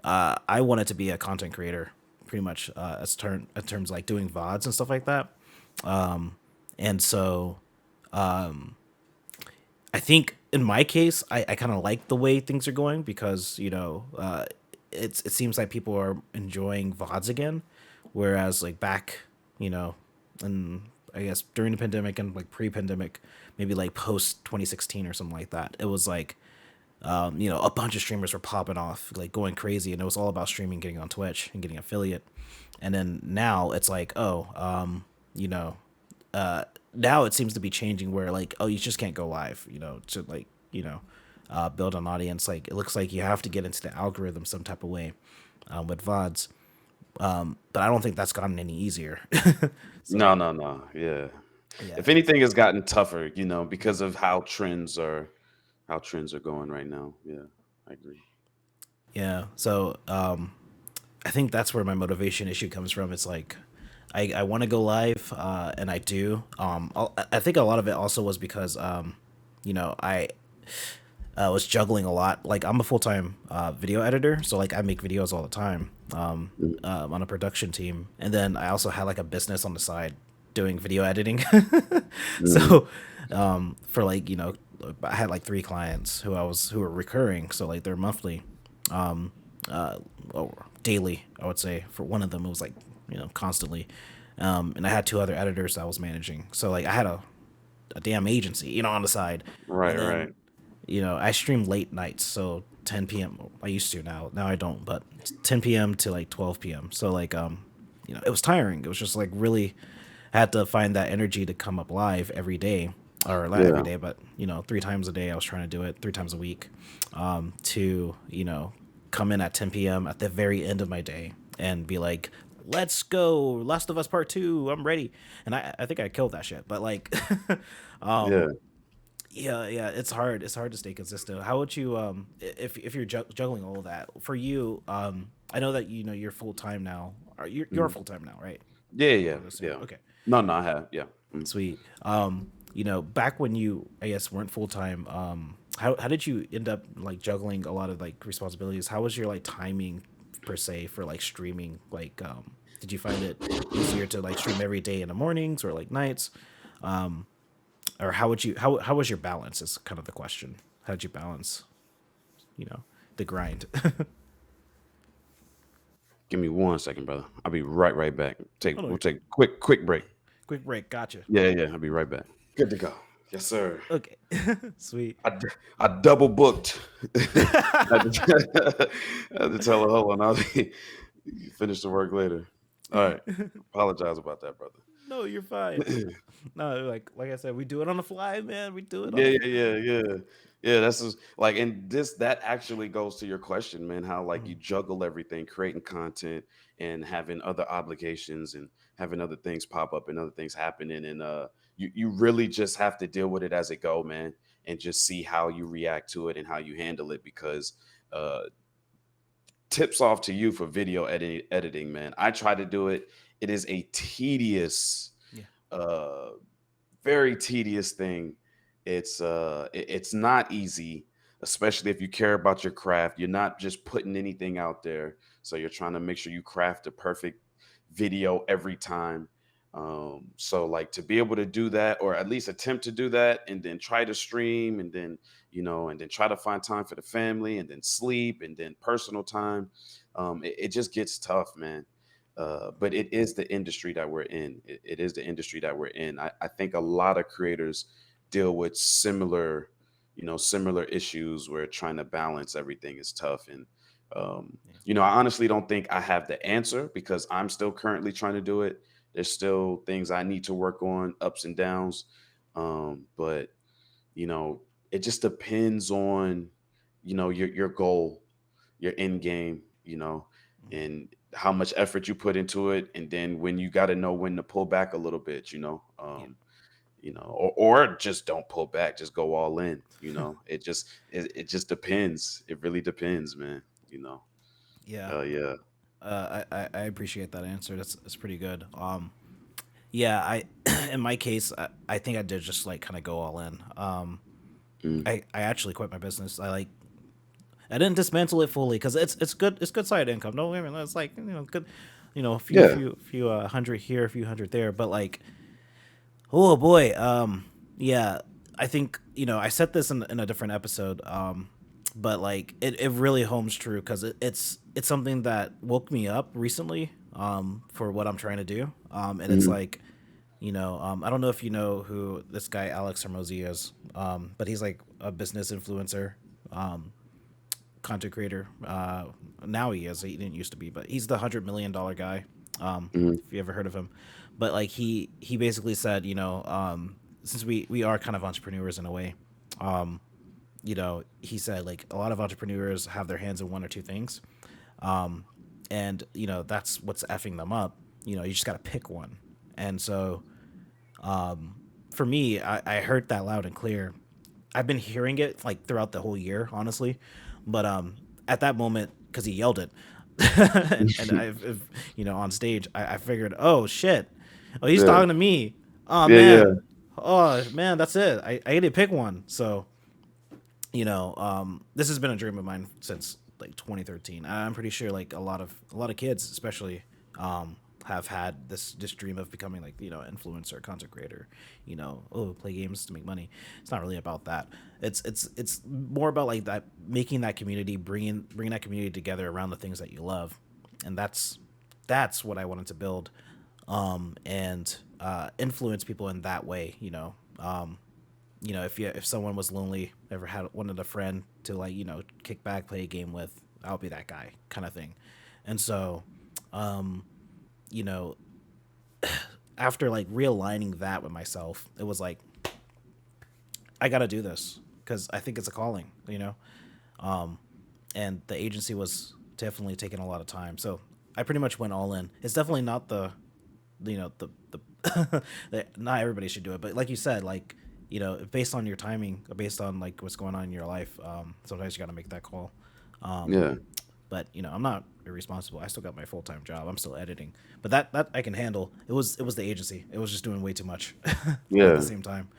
I wanted to be a content creator, pretty much, in terms of like doing VODs and stuff like that. And so I think in my case, I kind of like the way things are going because it seems like people are enjoying VODs again, whereas like back, you know, and I guess during the pandemic and like pre-pandemic, maybe like post 2016 or something like that, it was like a bunch of streamers were popping off, like going crazy, and it was all about streaming, getting on Twitch, and getting affiliate. And then now it's like, oh, you know, now it seems to be changing where like, oh, you just can't go live, to like, build an audience. Like it looks like you have to get into the algorithm some type of way with VODs. But I don't think that's gotten any easier. No, So no, no. Yeah. yeah, If anything has gotten tougher, because of how trends are going right now. Yeah, I agree. yeah. So I think that's where my motivation issue comes from. It's like I want to go live, and I do. I think a lot of it also was because I was juggling a lot. Like I'm a full time video editor, so like I make videos all the time Mm, on a production team, and then I also had like a business on the side doing video editing. mm, So for like I had like 3 clients who were recurring, so like they're monthly, or daily. I would say for one of them it was like constantly, and I had 2 other editors that I was managing. So like I had a damn agency on the side, right, and then right. I stream late nights, so 10 p.m. I used to, now I don't, but 10 p.m. to like 12 p.m. So like it was tiring. It was just like really had to find that energy to come up live every day, or not every Yeah, day, but 3 times a day. I was trying to do it 3 times a week, to come in at 10 p.m. at the very end of my day and be like, let's go, Last of Us Part 2, I'm ready. And I think I killed that shit, but like yeah. yeah, yeah, it's hard to stay consistent. How would you if you're juggling all of that for you? I know that you're full time now. Or you're Mhm. full time now, right? Yeah, I yeah, would assume. yeah. Okay, No, no, I have. Yeah. sweet. Back when you, I guess, weren't full time, how did you end up like juggling a lot of like responsibilities? How was your like timing per se for like streaming? Like, did you find it easier to like stream every day in the mornings or like nights? Or how was your balance? Is kind of the question. How did you balance, you know, the grind? Give me 1 second, brother. I'll be right back. Oh no, We'll take a quick break. quick break. Gotcha. Yeah, yeah. I'll be right back. Good to go. Yes, sir. Okay, sweet. I double booked. I had to, I had to tell her, hold on, I'll be finish the work later. All right. Apologize about that, brother. No, you're fine. No, like I said, we do it on the fly, man. We do it on Yeah, the yeah, fly. yeah, yeah. Yeah, that's just like, and that actually goes to your question, man, how like you Mhm. juggle everything, creating content and having other obligations and having other things pop up and other things happening. And you really just have to deal with it as it go, man, and just see how you react to it and how you handle it because uh, tips off to you for video editing, man. I try to do it. It is a tedious, Yeah. uh, very tedious thing. It's not easy, especially if you care about your craft. You're not just putting anything out there, so you're trying to make sure you craft the perfect video every time. So like to be able to do that, or at least attempt to do that, and then try to stream, and then and then try to find time for the family, and then sleep, and then personal time. It just gets tough, man. But it is the industry that we're in. It is the industry that we're in. I think a lot of creators deal with similar issues where trying to balance everything is tough. And, Yeah. I honestly don't think I have the answer because I'm still currently trying to do it. There's still things I need to work on, ups and downs. But, you know, it just depends on, your goal, your end game, Mhm. and how much effort you put into it. And then when you got to know when to pull back a little bit, Yeah. or just don't pull back, just go all in. It just depends. It really depends, man. Yeah. Yeah. I appreciate that answer. That's pretty good. Yeah, I in my case, I think I did just like kind of go all in. Mm. I actually quit my business. I didn't dismantle it fully because it's good side income. Don't get me wrong, it's like good, a few Yeah. few few hundred here, a few hundred there. But like, oh boy, yeah, I think I said this in a different episode, but like it really homes true because it's something that woke me up recently, for what I'm trying to do, and it's Mhm. like, I don't know if you know who this guy Alex Hermosi is, but he's like a business influencer, um, content creator. Now he is. He didn't used to be, but he's the $100 million guy. Mhm. If you ever heard of him, but like he basically said, since we are kind of entrepreneurs in a way, um, he said like a lot of entrepreneurs have their hands in one or two things, um, and that's what's effing them up. You just got to pick one, and so for me, I heard that loud and clear. I've been hearing it like throughout the whole year, honestly, but at that moment, because he yelled it, and on stage, I figured, oh shit, oh he's Yeah. talking to me. Yeah. Yeah. Oh man, that's it. I get to pick one. So this has been a dream of mine since like 2013. I'm pretty sure like a lot of kids, especially, have had this dream of becoming like influencer, content creator. Play games to make money. It's not really about that. It's more about like that, making that community, bringing that community together around the things that you love, and that's what I wanted to build, and influence people in that way. If someone was lonely, ever wanted a friend to like kick back, play a game with, I'll be that guy, kind of thing. And so, um, you know, after like realigning that with myself, it was like I got to do this because I think it's a calling, and the agency was definitely taking a lot of time. So I pretty much went all in. It's definitely not the not everybody should do it, but like you said, like based on your timing, based on like what's going on in your life, sometimes you got to make that call. Um, Yeah. but I'm not irresponsible. I still got my full time job. I'm still editing, but that I can handle. It was the agency. It was just doing way too much at the Yeah. same time.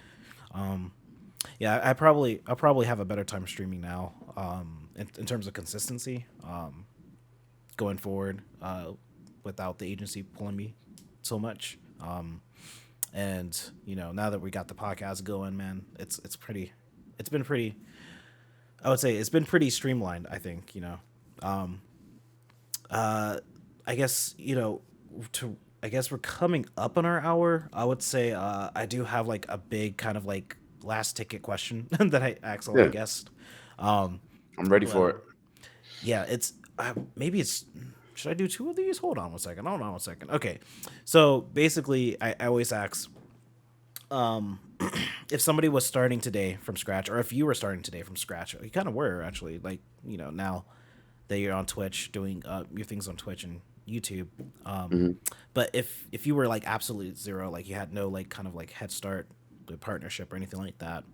Um, yeah, I'll probably have a better time streaming now, in terms of consistency, going forward, without the agency pulling me so much. And now that we got the podcast going, man, it's been pretty. I would say it's been pretty streamlined. I think um, uh, I guess to I guess we're coming up on our hour. I would say I do have like a big kind of like last ticket question that I ask all my Yeah. guests. Um, I'm ready for it. well, yeah, it's maybe it's. Should I do two of these? Hold on one second. Hold on one second. Okay, so basically, I always ask, um, if somebody was starting today from scratch, or if you were starting today from scratch. You kind of were actually, like now that you're on Twitch doing your things on Twitch and YouTube. Um, Mhm. but if you were like absolute zero, like you had no like kind of like head start, the partnership or anything like that,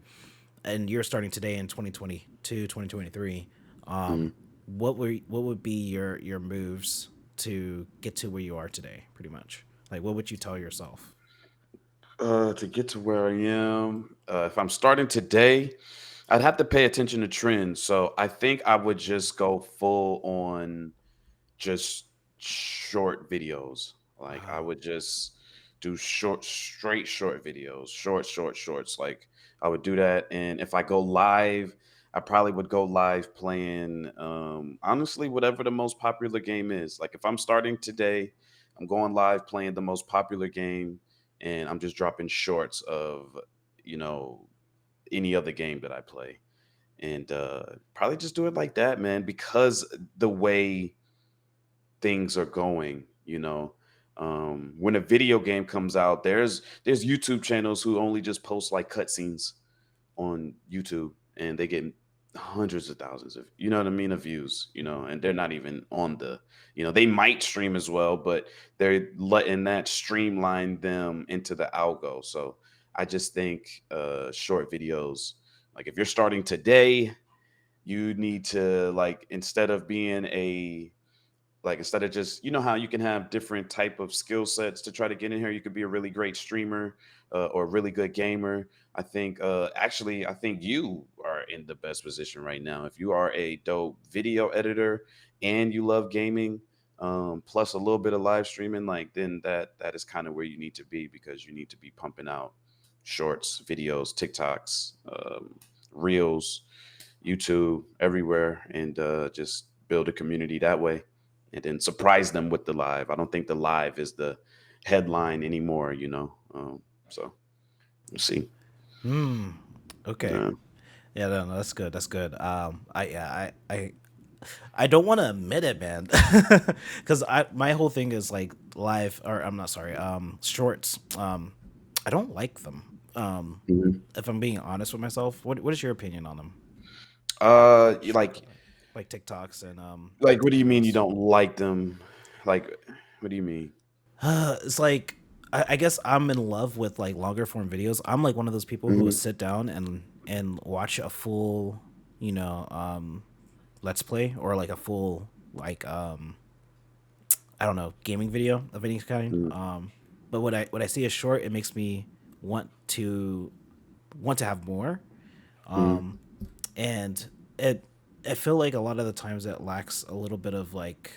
and you're starting today in 2022, 2023, Mhm. what would be your moves to get to where you are today? Pretty much, like what would you tell yourself? To get to where I am, if I'm starting today, I'd have to pay attention to trends. So I think I would just go full on just short videos. Like I Oh, would just do straight short videos, shorts. Like I would do that. And if I go live, I probably would go live playing honestly whatever the most popular game is. Like if I'm starting today, I'm going live playing the most popular game and I'm just dropping shorts of, you know, any other game that I play. And probably just do it like that, man, because the way things are going, when a video game comes out, there's YouTube channels who only just post like cutscenes on YouTube, and they get hundreds of thousands of, you know what I mean, of views, and they're not even on the, they might stream as well, but they're letting that streamline them into the algo. So I just think short videos, like if you're starting today, you need to, like, instead of just, how you can have different type of skill sets to try to get in here. You could be a really great streamer, or a really good gamer. I think you are in the best position right now. If you are a dope video editor and you love gaming, plus a little bit of live streaming, like, then that is kind of where you need to be, because you need to be pumping out shorts, videos, TikToks, reels, YouTube, everywhere, and just build a community that way, and then surprise them with the live. I don't think the live is the headline anymore, so we'll see. hmm. Okay. Yeah. Yeah, no, that's good. That's good. I don't want to admit it, man, because I my whole thing is like live, or I'm not sorry, shorts. I don't like them. Mhm. If I'm being honest with myself, what is your opinion on them? You like Like TikToks and like what do YouTube you mean you Reels. don't like them? Like, what do you mean? It's like I guess I'm in love with like longer form videos. I'm like one of those people who will Mhm. sit down and watch a full, let's play, or like a full like I don't know, gaming video of any kind. Mhm. But when I see a short, it makes me want to want to have more. Mhm. And it I feel like a lot of the times it lacks a little bit of like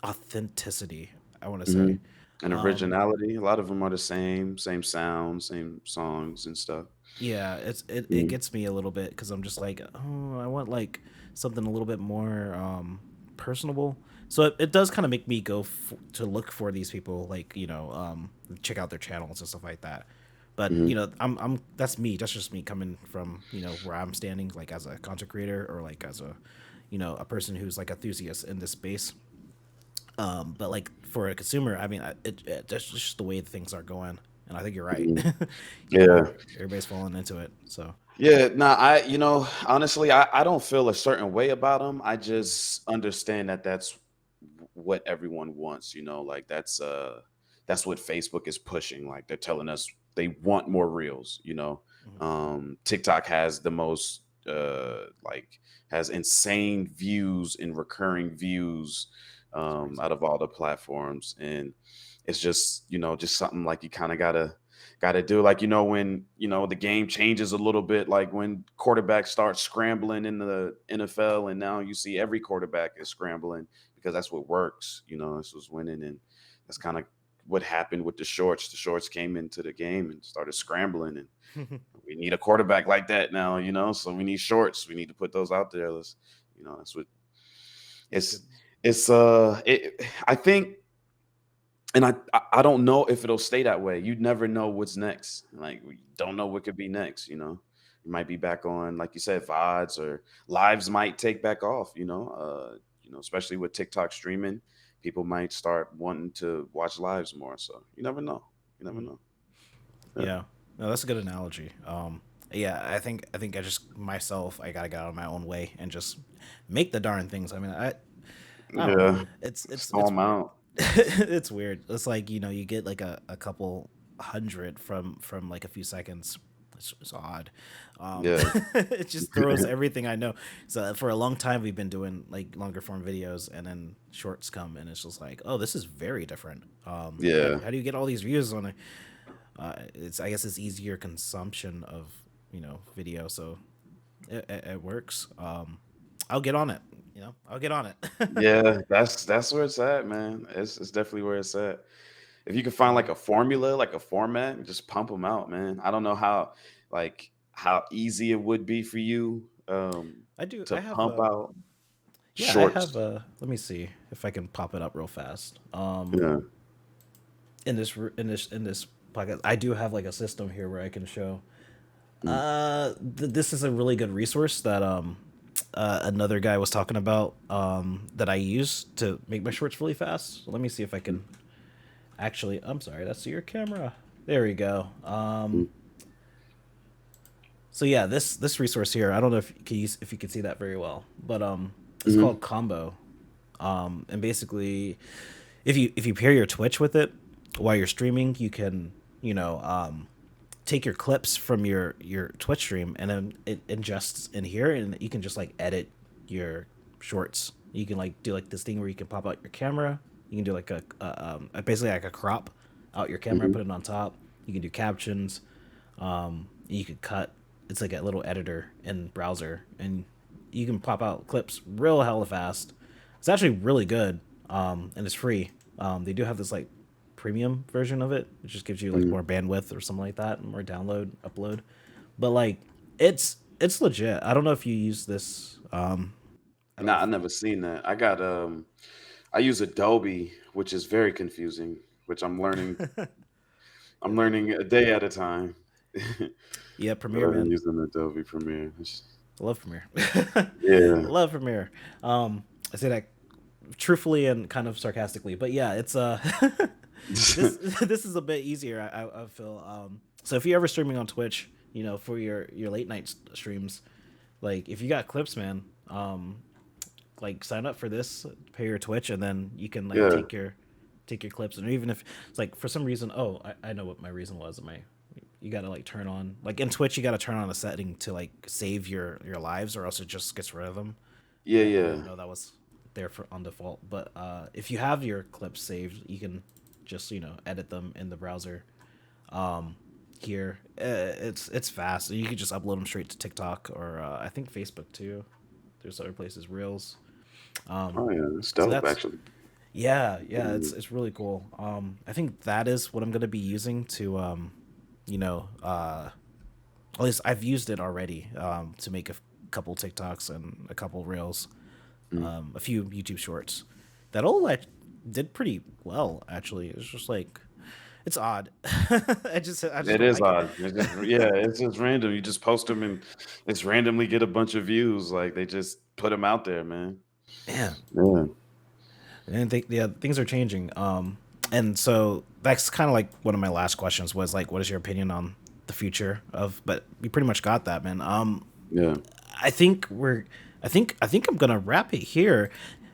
authenticity, I want to say. Mhm. And originality, a lot of them are the same sound, same songs and stuff. Yeah, it Mhm. gets me a little bit because I'm just like, oh, I want like something a little bit more personable. So it does kind of make me go to look for these people, like check out their channels and stuff like that. But Mhm. I'm that's me. That's just me coming from where I'm standing, like as a content creator, or like as a a person who's like enthusiast in this space. But like for a consumer, I mean, that's just the way things are going, and I think you're right. Mhm. Yeah. Everybody's falling into it. So. Yeah, nah, honestly, I don't feel a certain way about them. I just understand that that's what everyone wants, like that's what Facebook is pushing. Like they're telling us they want more reels, Mhm. TikTok has the most like has insane views and recurring views It's crazy. out of all the platforms, and it's just, just something like you kind of gotta do, like, when the game changes a little bit, like when quarterbacks start scrambling in the NFL, and now you see every quarterback is scrambling because that's what works. This was winning, and that's kind of what happened with the shorts. The shorts came into the game and started scrambling, and we need a quarterback like that now. So we need shorts. We need to put those out there. That's what That's good. I think, and I don't know if it'll stay that way. You never know what's next. Like, we don't know what could be next. You might be back on, like you said, VODs, or lives might take back off. Especially with TikTok streaming, people might start wanting to watch lives more. So you never know. You never Mhm. know. Yeah. Yeah, no, that's a good analogy. Yeah, I think I just myself, I gotta get out of my own way and just make the darn things. I mean, I don't know. Yeah. Stall It's 'em weird. out. It's weird. It's like you get like a couple hundred from like a few seconds, It's odd. Yeah. It just throws everything I know. So for a long time, we've been doing like longer form videos, and then shorts come, and it's just like, oh, this is very different. Yeah. How do you get all these views on it? It's I guess it's easier consumption of video, so it works. I'll get on it. I'll get on it. Yeah, that's where it's at, man. It's definitely where it's at. If you can find like Mhm. a formula, like a format, just pump them out, man. I don't know how easy it would be for you I do. to I have pump a out Yeah. I have shorts. a. Let me see if I can pop it up real fast. Yeah. In this podcast, I do have like a system here where I can show. Mm, This is a really good resource that another guy was talking about that I use to make my shorts really fast. So let me see if I mm, can actually. I'm sorry, that's your camera. There we go. mm, So yeah, this resource here, I don't know if you can see that very well, but it's mhm, called Combo. And basically, if you pair your Twitch with it while you're streaming, you can take your clips from your Twitch stream, and then it ingests in here, and you can just like edit your shorts. You can like do like this thing where you can pop out your camera. You can do like basically like a crop out your camera, mhm. put it on top. You can do captions. You could cut. It's like a little editor in browser, and you can pop out clips real hella fast. It's actually really good, and it's free. They do have this like premium version of it, which just gives you like Mhm. more bandwidth or something like that, and more download upload. But like it's legit. I don't know if you use this. I don't know Nah, I if never seen that. I use Adobe, which is very confusing, which I'm yeah, learning a day at a time. yeah, But Premiere I've been man. using Adobe Premiere. I love Premiere. Yeah. Love Premiere. I say that truthfully and kind of sarcastically, but yeah, it's this this is a bit easier. I feel. So if you're ever streaming on Twitch, for your late night streams, like if you got clips, man, like sign up for this, pay your Twitch, and then you can like Yeah. take your clips, and even if it's like for some reason, oh, I know what my reason was. My You gotta like turn on like in Twitch, you gotta turn on a setting to like save your lives, or else it just gets rid of them. Yeah, I didn't yeah. know that was there for on default, but if you have your clips saved, you can just edit them in the browser. Here, it's fast. You can just upload them straight to TikTok or I think Facebook too. There's other places, Reels. Oh yeah, it's So dope that's actually. yeah, Mm, it's really cool. I think that is what I'm gonna be using to you know, at least I've used it already to make a couple TikToks and a couple Reels, mm. a few YouTube shorts. That all like did pretty well actually. It's just like it's odd. I just It don't is like it. odd. It's just random. You just post them and it's randomly get a bunch of views. Like they just put them out there, man. Man, Yeah. and yeah, things are changing. And so that's kind of like one of my last questions was like, what is your opinion on the future of? But we pretty much got that, man. Yeah. I think we're. I think I'm gonna wrap it here.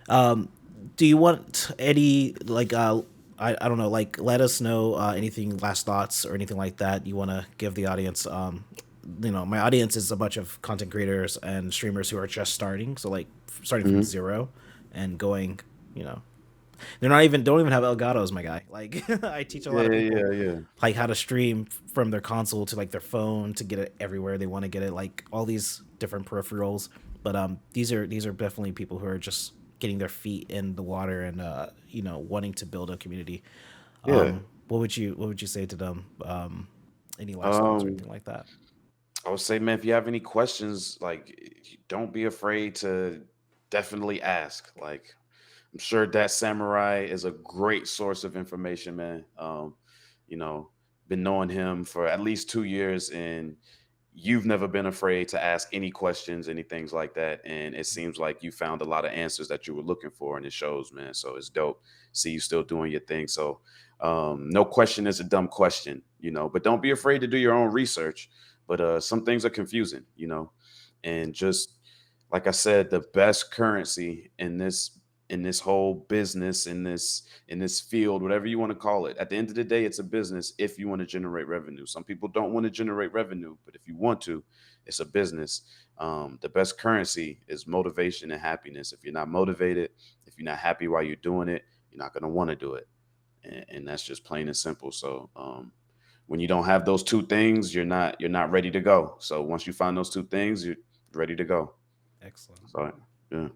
Um, do you want any like I don't know, like let us know anything, last thoughts or anything like that you want to give the audience. My audience is a bunch of content creators and streamers who are just starting, so like starting from Mhm. zero and going, you know, they're not even don't even have Elgatos, my guy. Like I teach a lot Yeah, of people yeah, yeah. like how to stream from their console to like their phone to get it everywhere they want to get it, like all these different peripherals. But these are definitely people who are just getting their feet in the water and wanting to build a community. Yeah. What would you say to them? Any last thoughts or Um, anything like that? I would say, man, if you have any questions, like don't be afraid to definitely ask. Like I'm sure that samurai is a great source of information, man. You know, been knowing him for at least 2 years, and you've never been afraid to ask any questions, any things like that. And it seems like you found a lot of answers that you were looking for, and it shows, man. So it's dope. See you still doing your thing. So no question is a dumb question, but don't be afraid to do your own research. But some things are confusing, and just like I said, the best currency in this in this whole business, in this field, whatever you want to call it. At the end of the day, it's a business if you want to generate revenue. Some people don't want to generate revenue, but if you want to, it's a business. The best currency is motivation and happiness. If you're not motivated, if you're not happy while you're doing it, you're not going to want to do it. And that's just plain and simple. So when you don't have those two things, you're not ready to go. So once you find those two things, you're ready to go. Excellent, So yeah,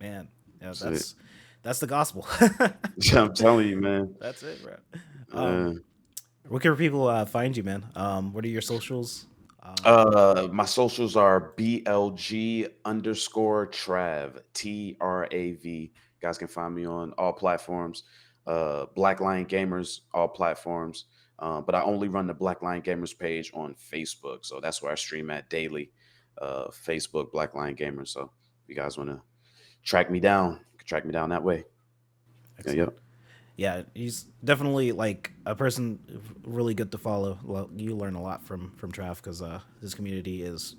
man. Yeah, that's it. that's the gospel. I'm telling you, man. That's it, bro. Uh, Where can people find you, man? What are your socials? my socials are BLG underscore Trav, TRAV. Guys can find me on all platforms. Black Lion Gamers, all platforms. But I only run the Black Lion Gamers page on Facebook. So that's where I stream at daily. Facebook, Black Lion Gamers. So if you guys want to track me down, you can track me down that way. Yeah, Excellent. yep. Yeah, he's definitely like a person really good to follow. Well, you learn a lot from Trav because his community is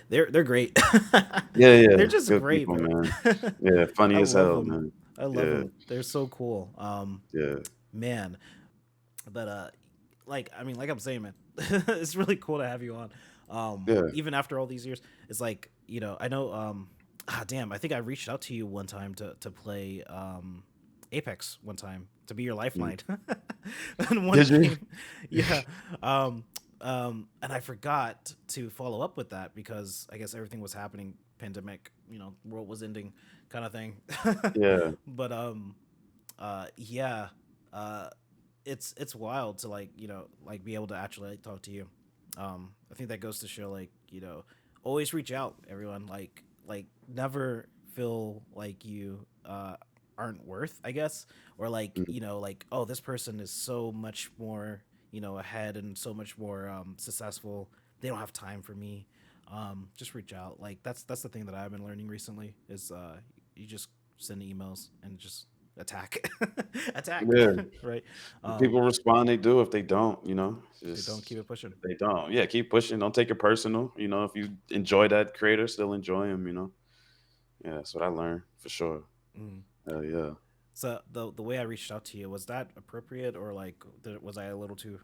they're great. Yeah, yeah. They're just Good great, people, man. man. Yeah, I funny as love hell, them. man. I love Yeah, them. They're so cool. yeah, Man, but like I mean, like I'm saying, man, it's really cool to have you on. yeah. Even after all these years, it's like I know. Damn, I think I reached out to you one time to play Apex one time to be your Mm. lifeline in one Did you? game. Yeah. And I forgot to follow up with that because I guess everything was happening, pandemic, world was ending, kind of thing. Yeah, But yeah, uh, it's wild to like like be able to actually like, talk to you. I think that goes to show like always reach out, everyone. Like never feel like you aren't worth, I guess, or like mm, like oh this person is so much more ahead and so much more successful. They don't have time for me. Just reach out. Like that's the thing that I've been learning recently is you just send emails and just attack attack yeah. right. If um people respond, they do. If they don't, if they don't, keep just it pushing. if they don't. Yeah, keep pushing. Don't take it personal. If you enjoy that creator, still enjoy him. Yeah, that's what I learned for sure. Mm. Hell yeah. So the way I reached out to you, was that appropriate, or like was I a little too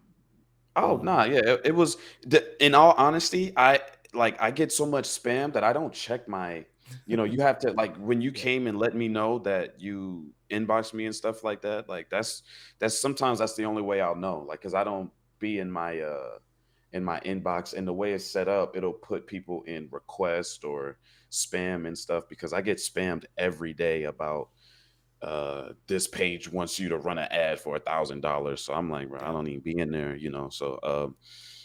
Oh, um nah, yeah, it was in all honesty, I get so much spam that I don't check my you have to like when you yeah, came and let me know that you inboxed me and stuff like that, like that's sometimes that's the only way I'll know. Like, cause I don't be in my inbox and the way it's set up, it'll put people in request or spam and stuff because I get spammed every day about this page wants you to run an ad for $1,000. So I'm like, bro, I damn. don't even be in there. So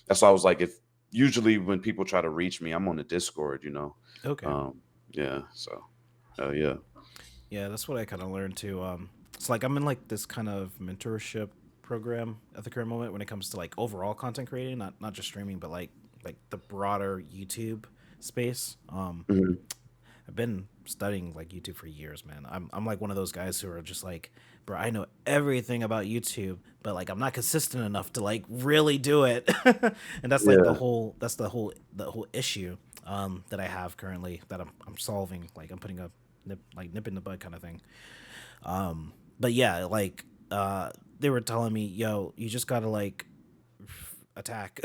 that's why I was like, if usually when people try to reach me, I'm on the Discord. Okay. Um, yeah. So yeah. Yeah, that's what I kind of learned too. It's like I'm in like this kind of mentorship program at the current moment when it comes to like overall content creating, not just streaming, but like the broader YouTube space. Mhm. I've been studying like YouTube for years, man. I'm like one of those guys who are just like, bro, I know everything about YouTube, but like I'm not consistent enough to like really do it. And that's like Yeah. the whole issue that I have currently that I'm solving. Like I'm putting a nip in the bud kind of thing. But yeah, like they were telling me, yo, you just gotta like attack,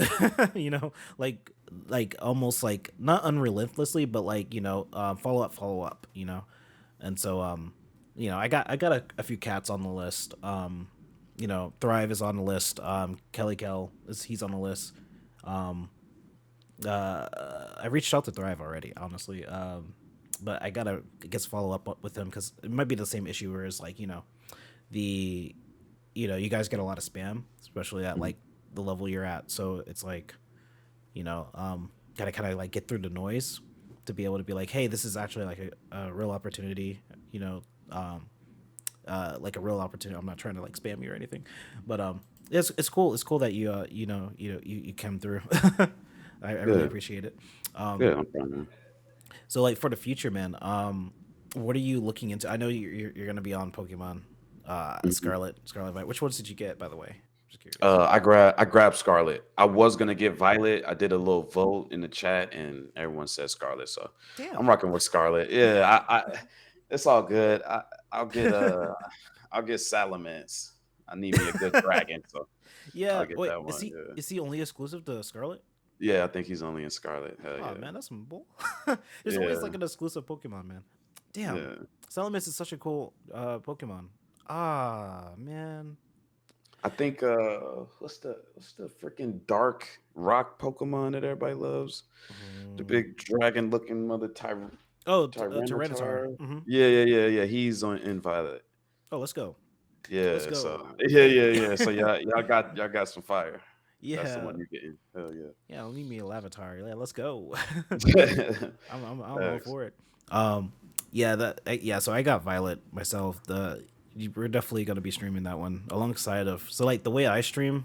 like almost like not unrelentlessly, but like follow up, and so I got a few cats on the list. Thrive is on the list. Kelly Kell is he's on the list. Um, I reached out to Thrive already, honestly. But I gotta, I guess, follow up with him because it might be the same issue where it's like the you guys get a lot of spam, especially at Mhm. like the level you're at. So it's like gotta kind of like get through the noise to be able to be like, hey, this is actually like a real opportunity. You know, um, like a real opportunity. I'm not trying to like spam you or anything, but it's cool. It's cool that you came through. I really Yeah. appreciate it. Yeah. No problem. So like for the future, man, what are you looking into? I know you're gonna be on Pokemon, Mhm. Scarlet Violet. Which ones did you get, by the way? Just curious. I grabbed Scarlet. I was gonna get Violet. I did a little vote in the chat, and everyone said Scarlet. So I'm Damn. rocking with Scarlet. Yeah, It's all good. I'll get I'll get Salamence. I need me a good dragon, so I'll Yeah, get wait, that one. Yeah. is he only exclusive to Scarlet? Yeah, I think he's only in Scarlet. Hell Oh yeah. man, that's some bull. There's always like Yeah. an exclusive Pokemon, man. Damn, Yeah. Salamence is such a cool Pokemon. Ah man. I think what's the freaking dark rock Pokemon that everybody loves? The Mm. big dragon looking mother Oh, Tyranitar. Tyranitar. Hmm. Yeah. He's on in Violet. Oh, let's go. Let's Yeah, so go. yeah. So y'all got some fire. If that's the Yeah. one you're getting. Hell yeah. Yeah, leave me a Lavatar. Yeah, let's go. I'm all Facts. for it. Um, yeah, yeah. So I got Violet myself. We're definitely gonna be streaming that one alongside of. So like the way I stream,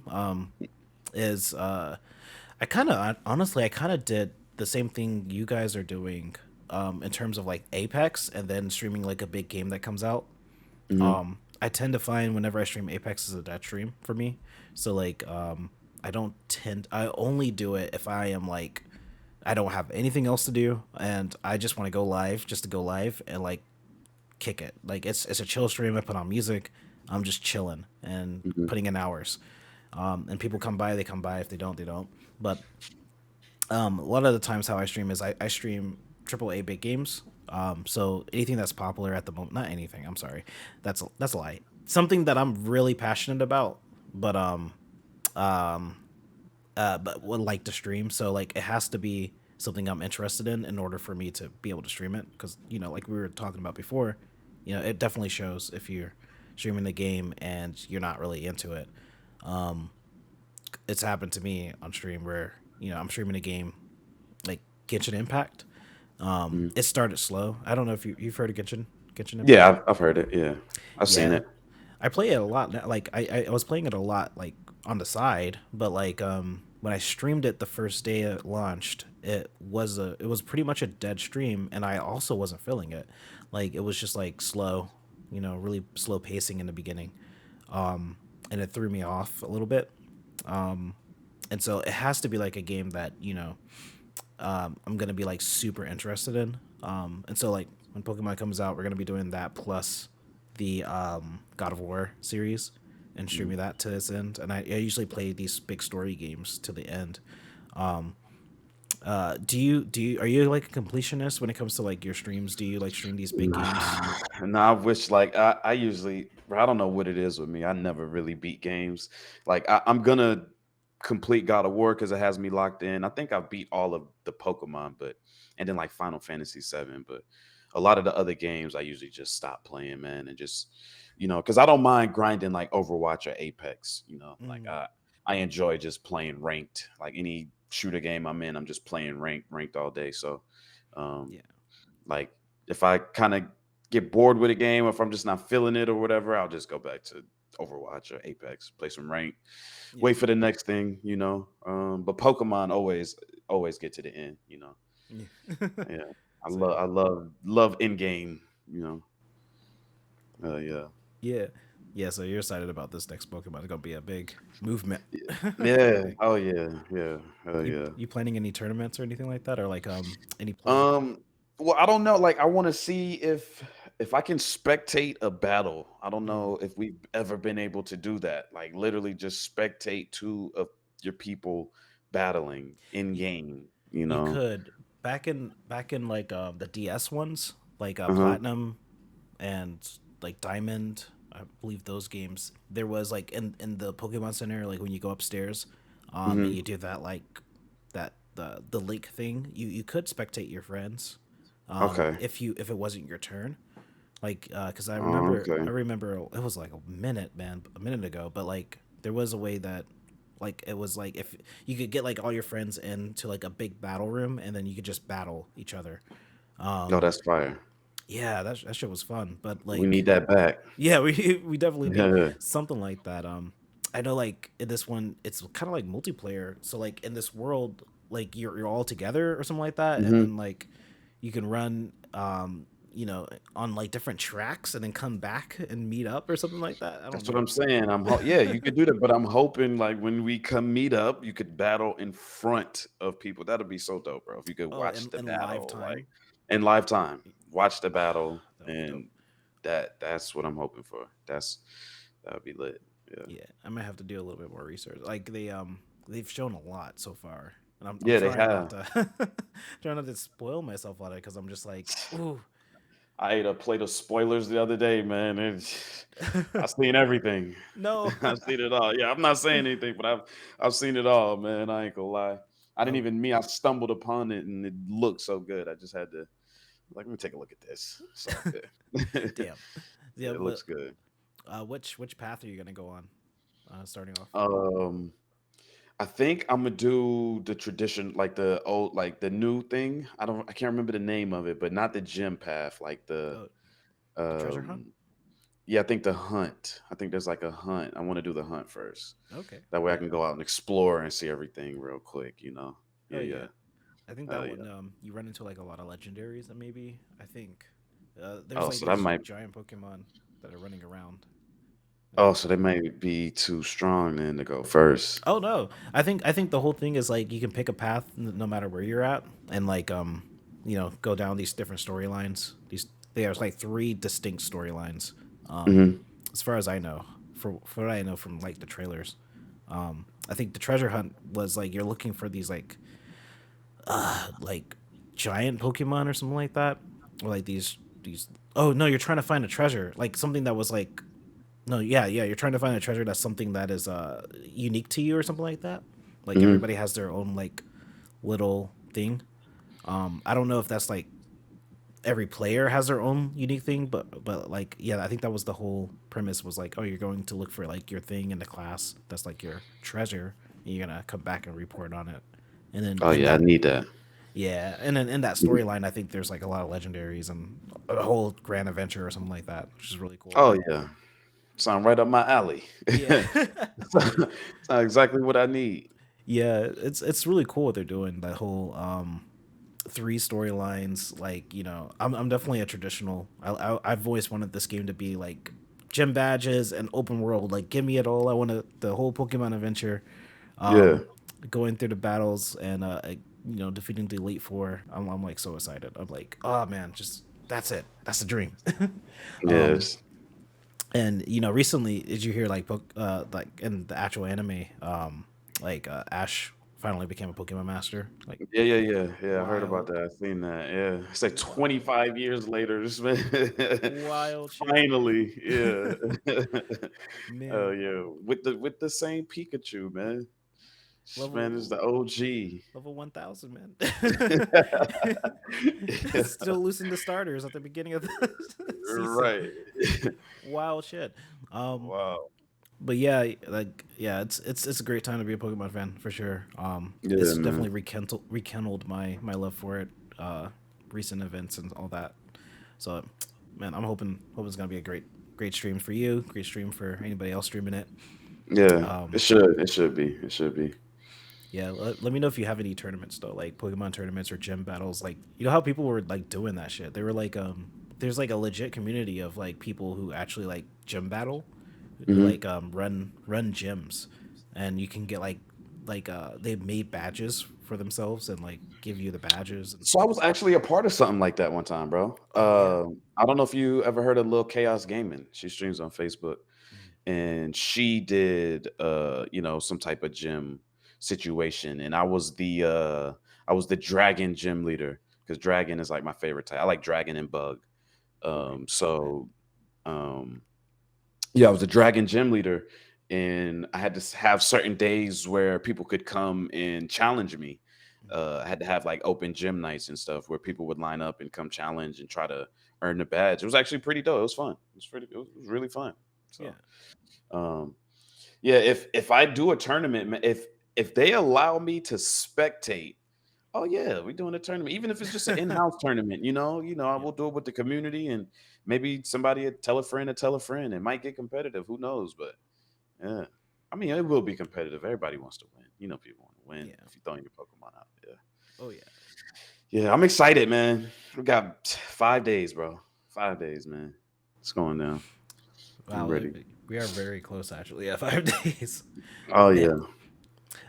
is I kind of honestly I kind of did the same thing you guys are doing, in terms of like Apex and then streaming like a big game that comes out. Mhm. I tend to find whenever I stream Apex is a dead stream for me. So like I only do it if I am like I don't have anything else to do and I just want to go live just to go live and like kick it. Like it's a chill stream. I put on music. I'm just chilling and Mhm. putting in hours. And people come by, they come by. If they don't, they don't. But a lot of the times how I stream is I stream AAA big games. So anything that's popular at the moment, not anything. I'm sorry, that's a lie. Something that I'm really passionate about, but but would like to stream. So like it has to be something I'm interested in order for me to be able to stream it. Because like we were talking about before, it definitely shows if you're streaming the game and you're not really into it. It's happened to me on stream where I'm streaming a game like Genshin Impact. Mhm. It started slow. I don't know if you've heard of Genshin Yeah, Impact. I've heard it. Yeah, I've seen Yeah, it. I play it a lot. Like I was playing it a lot, like on the side. But like when I streamed it the first day it launched, it was pretty much a dead stream, and I also wasn't feeling it. Like it was just like slow, really slow pacing in the beginning, and it threw me off a little bit. And so it has to be like a game that I'm gonna be like super interested in. And so like when Pokemon comes out, we're gonna be doing that plus the God of War series and Mhm. streaming that to its end. And I usually play these big story games to the end. Do you are you like a completionist when it comes to like your streams? Do you like stream these big games? Nah, nah, I wish like I usually bro, I don't know what it is with me. I never really beat games. Like I'm gonna complete God of War because it has me locked in. I think I beat all of the Pokemon, but and then like Final Fantasy 7, but a lot of the other games I usually just stop playing, man, and just because I don't mind grinding like Overwatch or Apex. Like Mm, I enjoy just playing ranked. Like any shooter game I'm in, I'm just playing ranked all day. So um yeah, like if I kind of get bored with a game, or if I'm just not feeling it or whatever, I'll just go back to Overwatch or Apex, play some rank, yeah, wait for the next thing. But Pokemon always get to the end. yeah. Yeah. I love Same. I love in game. Yeah. Yeah, yeah. So you're excited about this next Pokemon? It's gonna be a big movement. Yeah. Big. Oh yeah. Yeah. Oh You yeah. you planning any tournaments or anything like that, or like any play? Um, well, I don't know. Like, I want to see if I can spectate a battle. I don't Mm. know if we've ever been able to do that. Like, literally, just spectate two of your people battling in You, game. you could back in like the DS ones, like Uh huh. Platinum and like Diamond. I believe those games. There was like in the Pokemon Center, like when you go upstairs, and you Hmm. do that like that the link thing. You could spectate your friends, Okay. if it wasn't your turn. Like because I Oh, remember okay. I remember it was like a minute, man, a minute ago. But like there was a way that like it was like if you could get like all your friends into like a big battle room and then you could just battle each other. Oh, that's fire. Yeah, that shit was fun. But We like need that back. yeah, we definitely do Yeah. something like that. I know like in this one it's kind of like multiplayer. So like in this world, like you're all together or something like that, and Hmm. then like you can run on like different tracks and then come back and meet up or something like that. I don't That's what know. I'm saying. Yeah, you could do that, but I'm hoping like when we come meet up, you could battle in front of people. That'd be so dope, bro. If you could Oh, watch and the live battle like time. in live time, watch the battle. Dope. and that's what I'm hoping for. That would be lit. Yeah, Yeah, I might have to do a little bit more research. Like they've shown a lot so far, and I'm yeah, they trying not have. to trying not to spoil myself on it because I'm just like, ooh. I ate a plate of spoilers the other day, man. I've seen everything. No. I've seen it all. Yeah, I'm not saying anything, but I've seen it all, man. I ain't gonna lie. I didn't Oh, even mean I stumbled upon it and it looked so good. I just had to like let me take a look at this. It's all good. damn. Yeah, It but looks good. which path are you gonna go on? Starting off. Um I think I'm gonna do the tradition, like the old, like the new thing. I can't remember the name of it, but not the gym path, like Oh, the treasure hunt. um, yeah, I think the hunt. I think there's like a hunt. I want to do the hunt first. Okay. That way I Yeah. can go out and explore and see everything real quick. Oh Yeah, yeah. yeah, I think that oh yeah. one you run into like a lot of legendaries and maybe I think there's Oh, like so that these might. giant Pokemon that are running around. Oh, And so they might be too strong then to go first. oh no, I think the whole thing is like you can pick a path no matter where you're at and like go down these different storylines. There's like three distinct storylines. Um, Hmm. as far as I know, for what I know from like the trailers. I think the treasure hunt was like you're looking for these like giant Pokemon or something like that, or like these. Oh no, you're trying to find a treasure, like something that was like no, yeah, you're trying to find a treasure that's something that is unique to you or something like that. Like Hmm. everybody has their own like little thing. I don't know if that's like every player has their own unique thing, but like yeah, I think that was the whole premise was like, oh, you're going to look for like your thing in the class that's like your treasure, and you're gonna come back and report on it. And then Oh in yeah, I that need that. yeah, and then in that storyline, I think there's like a lot of legendaries and a whole grand adventure or something like that, which is really cool. Oh yeah, sound right up my alley. Yeah. Sound exactly what I need. Yeah, it's really cool what they're doing. That whole three storylines. Like I'm definitely a traditional. I've always wanted this game to be like gym badges and open world. Like give me it all. I want the whole Pokemon adventure. Yeah. Um, going through the battles and defeating the Elite Four. I'm like so excited. I'm like oh man, just that's it. That's the dream. um, Yes. and recently, did you hear like in the actual anime, Ash finally became a Pokemon master? Like Yeah, yeah, yeah, yeah. I heard about wild, that. I seen that. Yeah, it's like wild, 25 years later. This man, wild shit, finally, yeah. Oh man. yeah, with the same Pikachu, man. This man is Level the OG. level 1,000, man. Yeah, Still losing the starters at the beginning of the season. right. Wild shit. Um, Wow. but yeah, like yeah, it's a great time to be a Pokemon fan for sure. Yeah, It's man. definitely rekindled my love for it. Recent events and all that. So, man, I'm hoping it's gonna be a great stream for you. Great stream for anybody else streaming it. Yeah, it Um, should. It should be. It should be. yeah, let me know if you have any tournaments though, like Pokemon tournaments or gym battles. Like how people were like doing that shit. They were like there's like a legit community of like people who actually like gym battle, who Hmm. like run gyms, and you can get they made badges for themselves and like give you the badges and So I was actually a part of something like that one time, bro. oh yeah. I don't know if you ever heard of Lil Chaos Gaming. She streams on Facebook, Mhm. and she did some type of gym situation, and I was the dragon gym leader because dragon is like my favorite type. I like dragon and bug. Okay, bet. So um yeah, I was a dragon gym leader, and I had to have certain days where people could come and challenge me. Mhm. I had to have like open gym nights and stuff where people would line up and come challenge and try to earn the badge. It was actually pretty dope. It was fun. It was really fun. Yeah. So um, yeah, if I do a tournament, if they allow me to spectate, oh yeah, we're doing a tournament. Even if it's just an in-house tournament, I Yeah. will do it with the community and maybe somebody would tell a friend to tell a friend. It might get competitive. Who knows? But yeah. I mean, it will be competitive. Everybody wants to win. People want to win Yeah. if you're throwing your Pokemon out. Yeah. Oh yeah. Yeah, I'm excited, man. We got 5 days, bro. 5 days, man. It's going down. I'm Wow, ready. we are very close actually. Yeah, 5 days. Oh Man,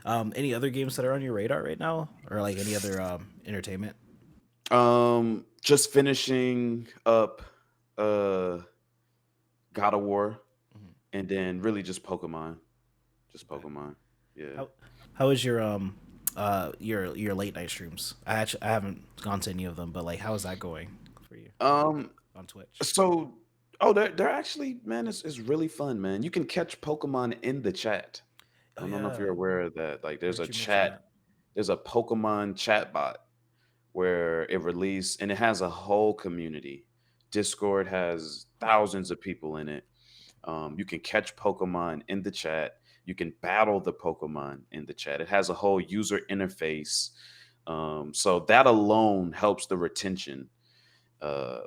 yeah. any other games that are on your radar right now, or like any other entertainment? Just finishing up. uh, God of War, Mhm. and then really just Pokemon. Just Okay. Pokemon. Yeah. How how is your late night streams? I haven't gone to any of them, but like how is that going for you? Like Um. on Twitch? So, oh, they're actually, man, it's really fun, man. You can catch Pokemon in the chat. Oh I don't know if you're yeah, aware of that. Like, I there's heard a you mention chat. that. There's a Pokemon chat bot where it released, and it has a whole community. Discord has thousands of people in it. You can catch Pokemon in the chat. You can battle the Pokemon in the chat. It has a whole user interface. So that alone helps the retention. uh,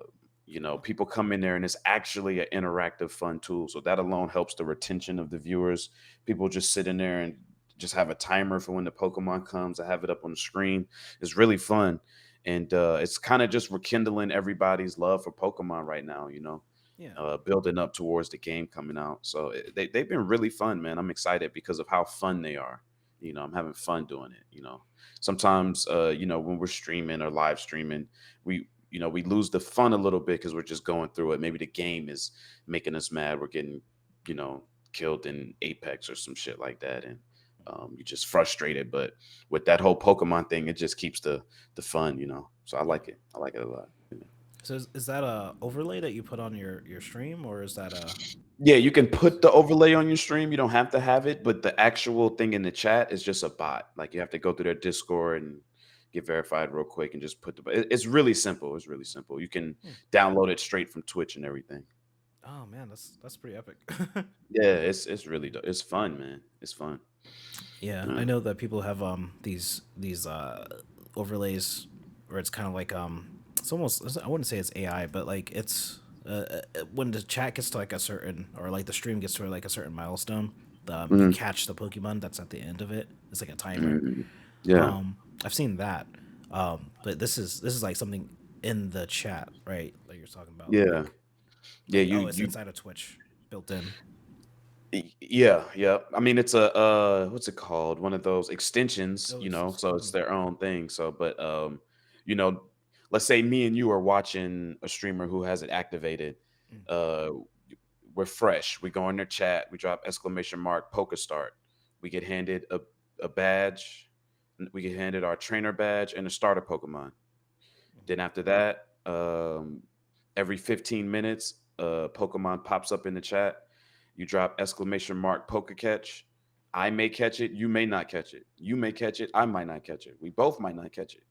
People come in there and it's actually an interactive, fun tool. So that alone helps the retention of the viewers. People just sit in there and just have a timer for when the Pokemon comes. I have it up on the screen. It's really fun. And it's kind of just rekindling everybody's love for Pokemon right now, Yeah, building up towards the game coming out. So they've been really fun, man. I'm excited because of how fun they are. I'm having fun doing it. Sometimes, when we're streaming or live streaming, we lose the fun a little bit because we're just going through it. Maybe the game is making us mad. We're getting, killed in Apex or some shit like that. And you're just frustrated. But with that whole Pokemon thing, it just keeps the fun. So I yeah. like it. I like it a lot. So is that a overlay that you put on your stream, or is that a Yeah, you can put the overlay on your stream. You don't have to have it, but the actual thing in the chat is just a bot. Like, you have to go through their Discord and get verified real quick and just put it's really simple. It's really simple. You can hmm. download it straight from Twitch and everything. Oh man, that's pretty epic. Yeah, it's really it's fun, man. It's fun. Yeah, Yeah. I know that people have these overlays where it's kind of like it's almost, I wouldn't say it's AI, but like it's when the chat gets to like a certain, or like the stream gets to like a certain milestone, you Mhm, catch the Pokemon that's at the end of it. It's like a timer. mhm. Yeah. I've seen that, but this is like something in the chat, right? That you're talking about, Yeah. Yeah, like you oh, it's you inside of Twitch, built in. Yeah, yeah. I mean, it's a what's it called? One of those extensions, Oh, it's so it's their own thing. So, but you know, let's say me and you are watching a streamer who has it activated. mm, Uh we're fresh. We go in their chat, we drop exclamation mark poker start. We get handed a badge, we get handed our trainer badge and a starter Pokemon. Then after that, every 15 minutes, Pokemon pops up in the chat. You drop exclamation mark poker catch. I may catch it. You may not catch it. You may catch it. I might not catch it. We both might not catch it.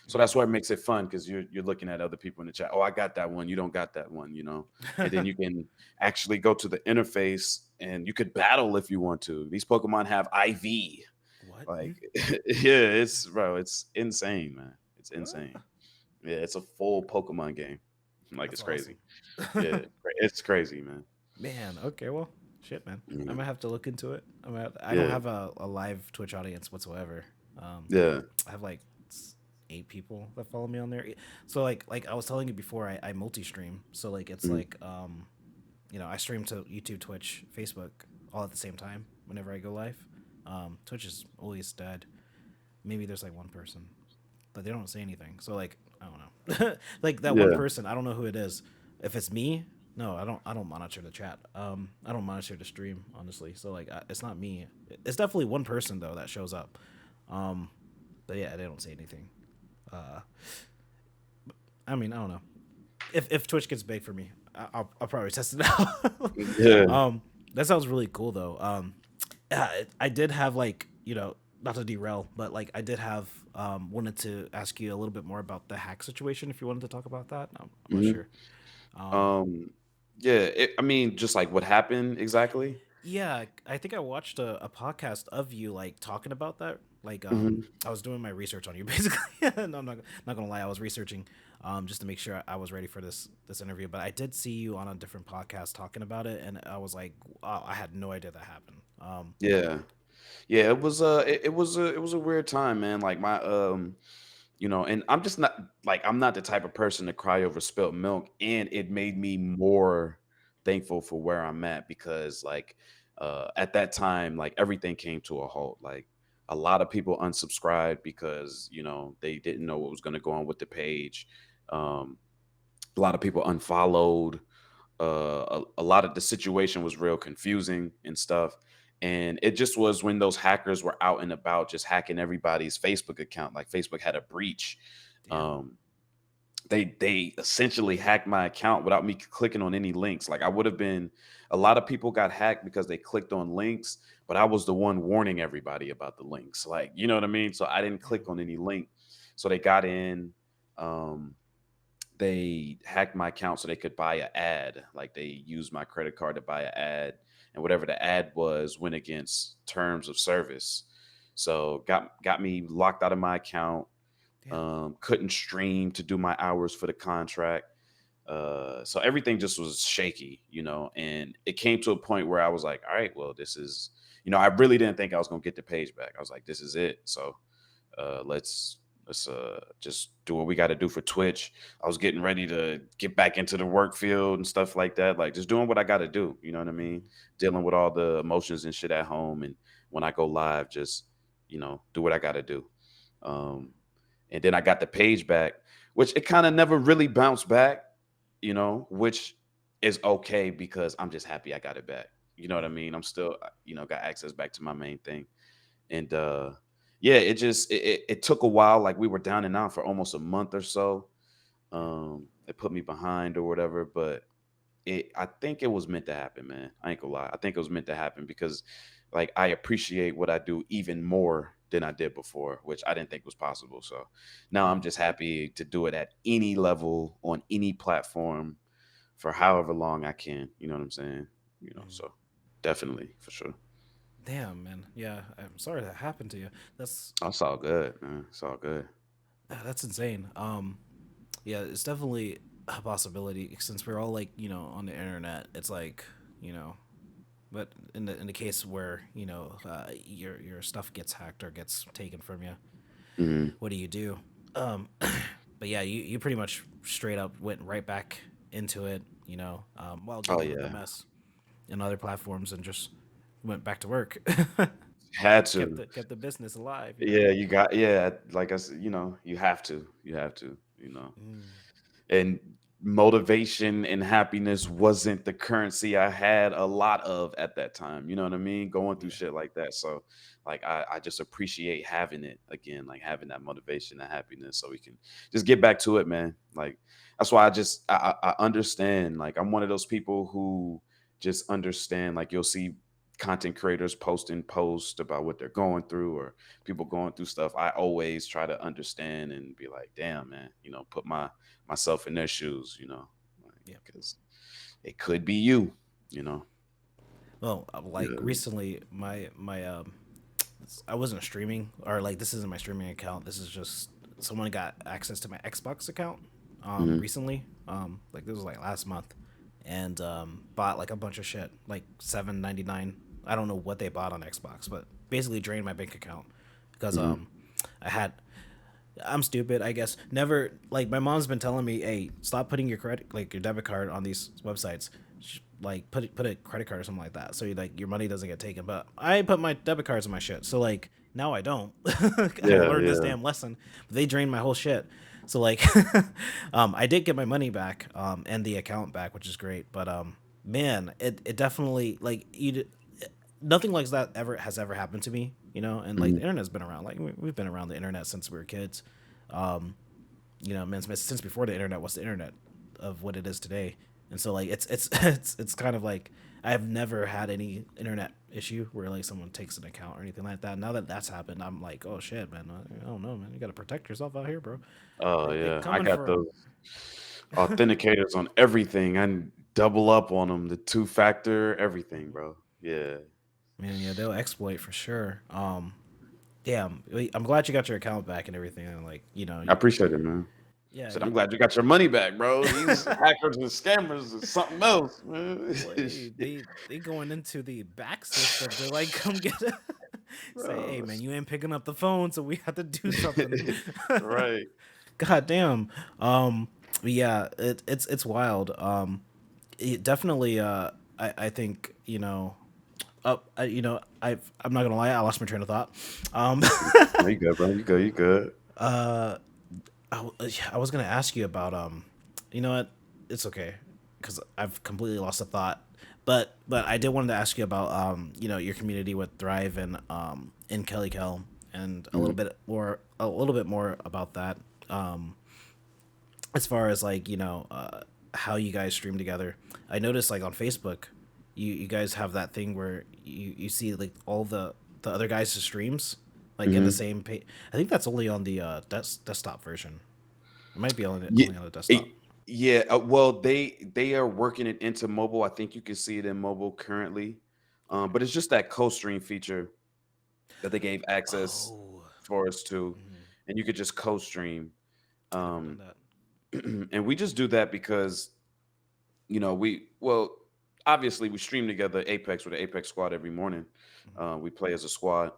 So that's why it makes it fun because you're looking at other people in the chat. Oh, I got that one. You don't got that one. And then mm. you can actually go to the interface and you could battle if you want to. These Pokemon have IV. What? Like, yeah, it's insane, man. It's Ah, insane. Yeah, it's a full Pokemon game. Like, that's it's awesome. crazy. Yeah, it's crazy, man. Man, okay, well, shit, man. I Yeah, might have to look into it. I don't yeah, have a live Twitch audience whatsoever. Um, yeah. I have like 8 people that follow me on there. So like I was telling you before, I multi-stream. So like it's Mhm, like I stream to YouTube, Twitch, Facebook all at the same time whenever I go live. Twitch is always dead. Maybe there's like one person, but they don't say anything. So like I don't know. Like that one yeah, person, I don't know who it is. If it's me, no, I don't monitor the chat. I don't monitor the stream honestly. So like it's not me. It's definitely one person though that shows up. Um, but yeah, they don't say anything. Uh, I mean, I don't know. If Twitch gets big for me, I'll probably test it out. yeah. That sounds really cool though. I did have like not to derail, but like I did have wanted to ask you a little bit more about the hack situation if you wanted to talk about that. I'm not Mhm. sure. Um, Um, yeah. I mean, just like what happened exactly. yeah, I think I watched a podcast of you like talking about that. Like Mhm. I was doing my research on you basically. No, I'm not gonna lie, I was researching just to make sure I was ready for this interview. But I did see you on a different podcast talking about it, and I was like, wow, I had no idea that happened. Yeah, yeah. It was a weird time, man. Like, and I'm just not like, I'm not the type of person to cry over spilt milk, and it made me more thankful for where I'm at because, like, at that time, like, everything came to a halt. Like, a lot of people unsubscribed because they didn't know what was going to go on with the page. Um, A lot of people unfollowed. A lot of the situation was real confusing and stuff. And it just was when those hackers were out and about, just hacking everybody's Facebook account. Like Facebook had a breach. Damn. Um, they essentially hacked my account without me clicking on any links. Like I would have been a lot of people got hacked because they clicked on links, but I was the one warning everybody about the links. Like, you know what I mean? So I didn't click Damn. on any link. So they got in. Um, they hacked my account so they could buy an ad. Like they used my credit card to buy an ad, and whatever the ad was went against terms of service. So got me locked out of my account. Damn. Couldn't stream to do my hours for the contract. So everything just was shaky, and it came to a point where I was like, all right, well, this is, I really didn't think I was gonna get the page back. I was like, this is it. So let's just do what we got to do for Twitch. I was getting ready to get back into the work field and stuff like that, like just doing what I got to do. You know what I mean? Dealing with all the emotions and shit at home, and when I go live, just do what I got to do. Um, and then I got the page back, which it kind of never really bounced back, which is okay because I'm just happy I got it back. You know what I Mm. mean? I'm still, got access back to my main thing. And yeah, it took a while. Like we were down and out for almost a month or so. It put me behind or whatever, but I think it was meant to happen, man. I ain't gonna lie. I think it was meant to happen because like I appreciate what I do even more than I did before, which I didn't think was possible. So now Mm. I'm just happy to do it at any level on any platform for however long I can. You know what I'm saying? Mm. So definitely for sure. Damn, man. Yeah, I'm sorry that happened to you. That's That's all good, man. It's all good. that's insane. Yeah, it's definitely a possibility since we're all like on the internet. It's like you know, but in the case where your stuff gets hacked or gets taken from you, Mhm. what do you do? Um, but yeah, you pretty much straight up went right back into it. While Oh dealing with the yeah, mess in other platforms and just went back to work. had kept to. the business alive. Yeah, you got yeah. Like I said, you have to. You have to. Mm, And motivation and happiness wasn't the currency I had a lot of at that time. You know what I mean? Going through yeah. shit like that. So like I just appreciate having it again, like having that motivation and happiness so we can just get back to it, man. Like that's why I understand. Like I'm one of those people who just understand, like you'll see content creators posting posts about what they're going through or people going through stuff. I always try to understand and be like, damn, man, put myself in their shoes, Yeah. because it could be you, you know. Well, like Yeah. recently, my I wasn't streaming, or like this isn't my streaming account. This is just someone got access to my Xbox account Mhm. recently. Like this was like last month, and bought like a bunch of shit, like 7.99. I don't know what they bought on Xbox, but basically drained my bank account because Mhm. I had I'm stupid, I guess. Never like my mom's been telling me, "Hey, stop putting your credit like your debit card on these websites. Like put a credit card or something like that, so like your money doesn't get taken." But I put my debit cards on my shit, so like now I don't. I Yeah, learned this yeah. damn lesson. But they drained my whole shit. So like, I did get my money back, and the account back, which is great. But man, it definitely like nothing like that ever happened to me, and like the Mhm. internet's been around. Like we've been around the internet since we were kids. Um, man, since before the internet was the internet of what it is today. And so like it's kind of like I've never had any internet issue where like someone takes an account or anything like that. Now that that's happened, I'm like, oh shit, man. I don't know, man. You got to protect yourself out here, bro. Oh They yeah, I coming got for. those authenticators on everything. I double up on them, the two-factor, everything, bro. Yeah. Man, yeah, they'll exploit for sure. Damn, I'm glad you got your account back and everything. And like, I appreciate it, man. yeah, Said, I'm glad you got your money back, bro. These hackers and scammers is something else, man. boy, they going into the back systems. They're like, come get it. Say, hey Bro. man, you ain't picking up the phone, so we have to do something. Right. God damn. Yeah, it's wild. It definitely. I think I'm not gonna lie. I lost my train of thought. Um, No, you good, bro. You good. You good. uh, I was gonna ask you about you know what? it's okay because I've completely lost a thought. But I did wanted to ask you about your community with Thrive and in Kelly Kell and Mhm. a little bit more about that. As far as like how you guys stream together. I noticed like on Facebook, you guys have that thing where you see like all the other guys' streams like in the Mhm. same page. I think that's only on the desktop version. It might be Yeah, only on the desktop. it- yeah. Well, they are working it into mobile. I think you can see it in mobile currently, Okay. but it's just that co-stream feature that they gave access Oh, for us to, mhm. and you could just co-stream. I haven't done Um, that. and we just do that because obviously we stream together Apex with the Apex squad every morning. Mhm. We play as a squad,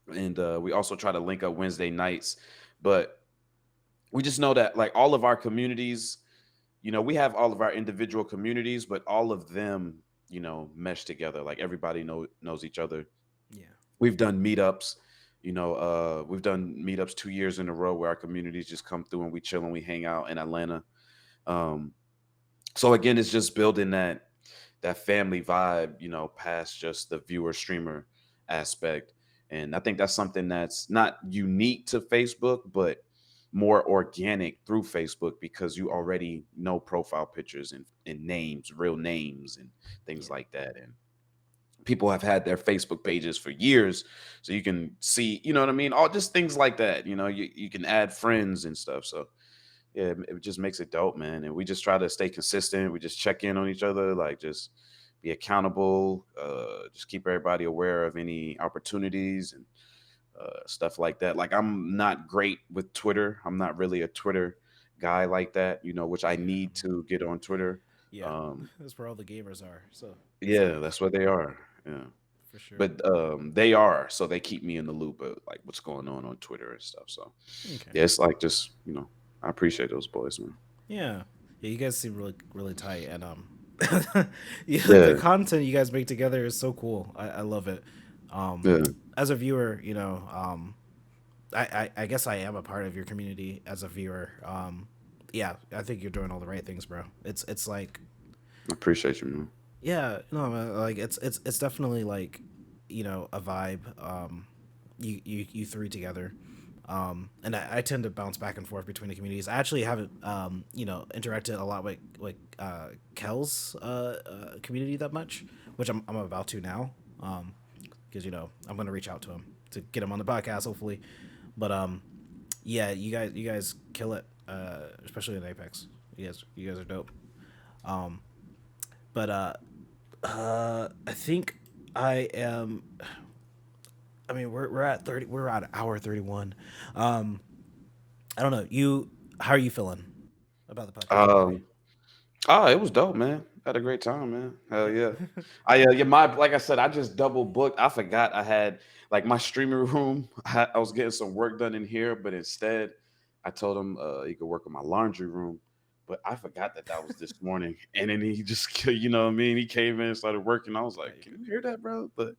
and we also try to link up Wednesday nights, but we just know that like all of our communities, we have all of our individual communities, but all of them, mesh together. Like everybody knows each other. Yeah. We've done meetups. We've done meetups 2 years in a row where our communities just come through and we chill and we hang out in Atlanta. Um, so again, it's just building that family vibe, past just the viewer streamer aspect. And I think that's something that's not unique to Facebook, but more organic through Facebook because you already know profile pictures and names, real names and things Yeah. like that. And people have had their Facebook pages for years. So you can see, you know what I mean? All just things like that. You can add friends and stuff. So yeah, it just makes it dope, man. And we just try to stay consistent. We just check in on each other, like just be accountable, just keep everybody aware of any opportunities and stuff like that. Like I'm not great with Twitter. I'm not really a Twitter guy like that, which I Yeah. need to get on Twitter. Yeah. Um, That's where all the gamers are. So yeah, same that's what they are. Yeah. for sure. But they are, so they keep me in the loop of like what's going on Twitter and stuff. So Okay. yeah, it's like just I appreciate those boys, man. Yeah. Yeah, you guys seem really tight and yeah, the Yeah, content you guys make together is so cool. I love it. Um yeah. as a viewer, I guess I am a part of your community as a viewer. Yeah, I think you're doing all the right things, bro. It's like I appreciate you, man. yeah, no, man, like it's definitely like a vibe. You three together. And I tend to bounce back and forth between the communities. I actually haven't, interacted a lot with Kel's community that much, which I'm about to now. Because I'm gonna reach out to him to get him on the podcast hopefully. But yeah, you guys kill it, especially in Apex. You guys are dope. Um, but I think I am. I mean, we're at 30. We're at hour 31. Um, I don't know. How are you feeling about the podcast? Are you happy? Um, it was dope, man. Had a great time, man. Hell yeah. Yeah, like I said, I just double booked. I forgot I had like my streaming room. I was getting some work done in here, but instead, I told him he could work on my laundry room. But I forgot that was this morning, and then he just, you know what I mean. He came in and started working. I was Yeah, like, you're "Can good. you hear that, bro?" But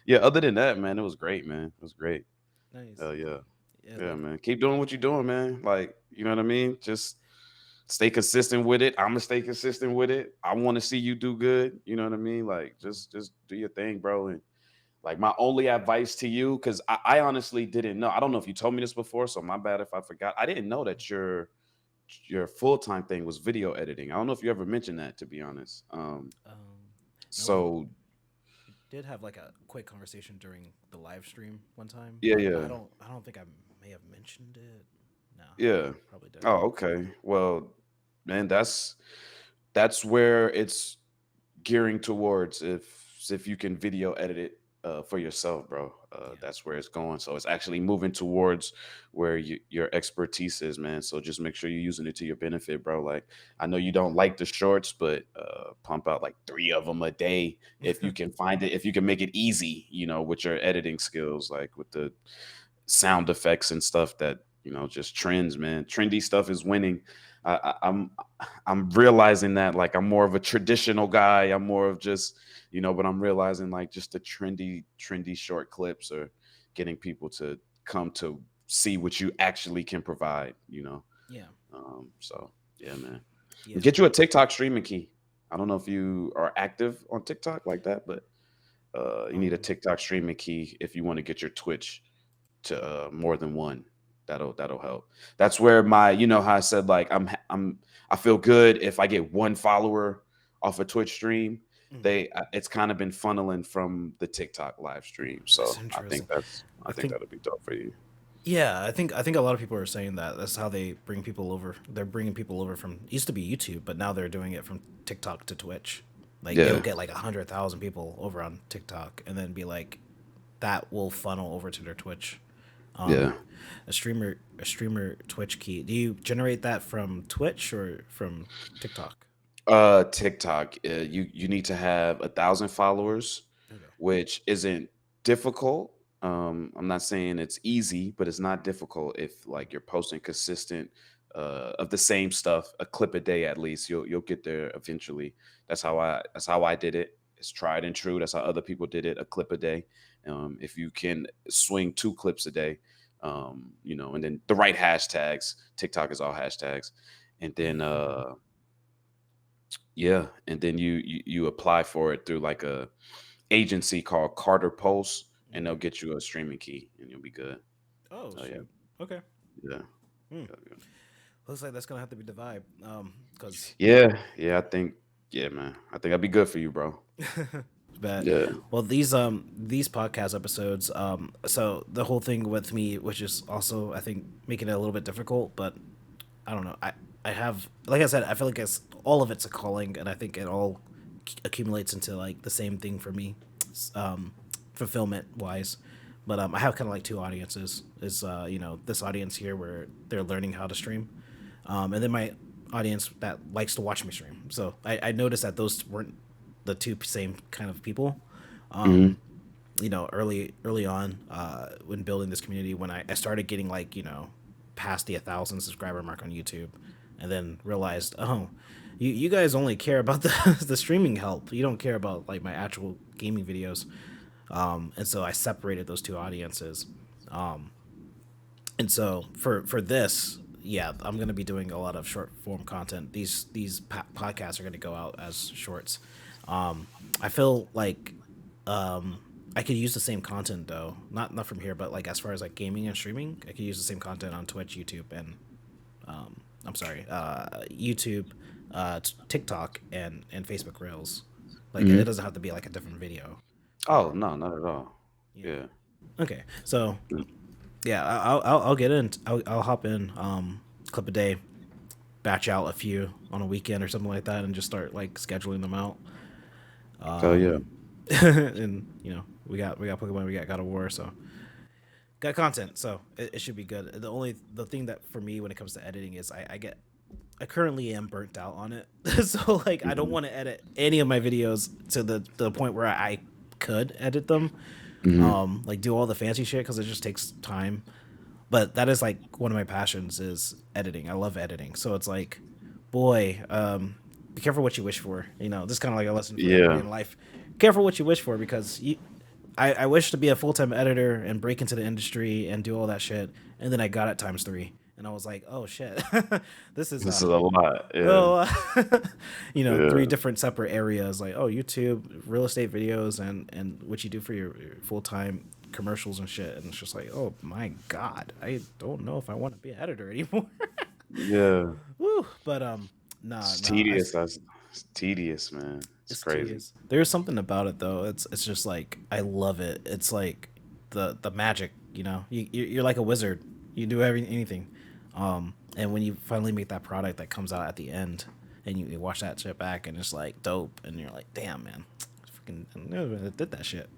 yeah, other than that, man, it was great, man. It was great. Nice. Hell yeah. Yeah, Yeah, like man. Keep doing what you're doing, man. Like, you know what I mean? Just stay consistent with it. I'm gonna stay consistent with it. I want to see you do good. You know what I mean? Like, just do your thing, bro. And like my only advice to you, because I honestly didn't know. I don't know if you told me this before, so my bad if I forgot. I didn't know that your full-time thing was video editing. I don't know if you ever mentioned that, to be honest. no, we So did have like a quick conversation during the live stream one time, yeah, but yeah, I don't think I may have mentioned it. No, yeah. probably didn't. Oh, okay. Well, man, that's where it's gearing towards. If you can video edit it for yourself, bro, Yeah. that's where it's going. So it's actually moving towards where your expertise is, man. So just make sure you're using it to your benefit, bro. Like I know you don't like the shorts, but pump out like 3 of them a day if you can find it. If you can make it easy, with your editing skills, like with the sound effects and stuff that just trends, man. Trendy stuff is winning. I'm realizing that like I'm more of a traditional guy. I'm more of just but I'm realizing like just the trendy short clips are getting people to come to see what you actually can provide. Yeah. So yeah, man. Yeah. Get you a TikTok streaming key. I don't know if you are active on TikTok like that, but you need a Um. TikTok streaming key if you want to get your Twitch to more than one. That'll help. That's where my, you know how I said like I feel good if I get one follower off a Twitch stream. Mhm. It's kind of been funneling from the TikTok live stream. That's So interesting. I I think think that'll be dope for you. Yeah, I think a lot of people are saying that that's how they bring people over. They're bringing people over from it used to be YouTube, but now they're doing it from TikTok to Twitch. Like they'll Yeah, get like 100,000 people over on TikTok, and then be like, that will funnel over to their Twitch. yeah. A streamer Twitch key. Do you generate that from Twitch or from TikTok? TikTok. You need to have 1,000 followers, Okay. which isn't difficult. I'm not saying it's easy, but it's not difficult if like you're posting consistent of the same stuff, a clip a day at least. You'll get there eventually. That's how I did it. It's tried and true. That's how other people did it, a clip a day. If you can swing 2 clips a day, and then the right hashtags. TikTok is all hashtags, and then yeah, and then you apply for it through like a agency called Carter Pulse, and they'll Mhm. get you a streaming key, and you'll be good. Oh So yeah, shoot. Okay. yeah, Hmm. yeah, yeah, Looks like that's gonna have to be the vibe. Because yeah. Yeah, I think, yeah, man, I think that'd be good for you, bro. but Yeah. well, these podcast episodes, so the whole thing with me, which is also I think making it a little bit difficult, but I don't know. I have, like I said, I feel like it's all of it's a calling, and I think it all accumulates into like the same thing for me, um, fulfillment wise. But I have kind of like two audiences. Is this audience here where they're learning how to stream, and then my audience that likes to watch me stream. So I noticed that those weren't the two same kind of people. Hmm. Early on, when building this community, when I started getting like past the 1,000 subscriber mark on YouTube, and then realized, oh, you guys only care about the the streaming help. You don't care about like my actual gaming videos. And so I separated those two audiences. And so for this, yeah, I'm gonna be doing a lot of short form content. These podcasts are gonna go out as shorts. I feel like I could use the same content though, not from here, but like as far as like gaming and streaming, I could use the same content on Twitch, YouTube, and I'm sorry, YouTube, TikTok, and Facebook Reels. Like it Hmm. doesn't have to be like a different video. Oh Or no, not at all. yeah. Yeah. Okay, so Mm. yeah, I'll get in. I'll hop in. Clip a day, batch out a few on a weekend or something like that, and just start like scheduling them out. Hell yeah. And we got Pokemon, we got God of War, so got content, so it should be good. The thing that for me when it comes to editing is I currently am burnt out on it. So like I don't Hmm. want to edit any of my videos to the point where I could edit them, Hmm. like do all the fancy shit because it just takes time. But that is like one of my passions is editing. I love editing. So it's like, boy, be careful what you wish for. This is kind of like a lesson for everybody Yeah. in life. Careful what you wish for because I wish to be a full time editor and break into the industry and do all that shit, and then I got it times three, and I was like, oh shit, this is This is a lot. Yeah. well, Yeah. three different separate areas like YouTube, real estate videos, and what you do for your full time commercials and shit. And it's just like, oh my god, I don't know if I want to be an editor anymore. Yeah. Woo. But nah, It's nah, tedious. It's tedious, man. It's it's crazy. tedious. There's something about it though. It's just like I love it. It's like the magic. You're like a wizard. You do anything. And when you finally make that product that comes out at the end, and you watch that shit back, and it's like dope, and you're like, damn man, I did that shit.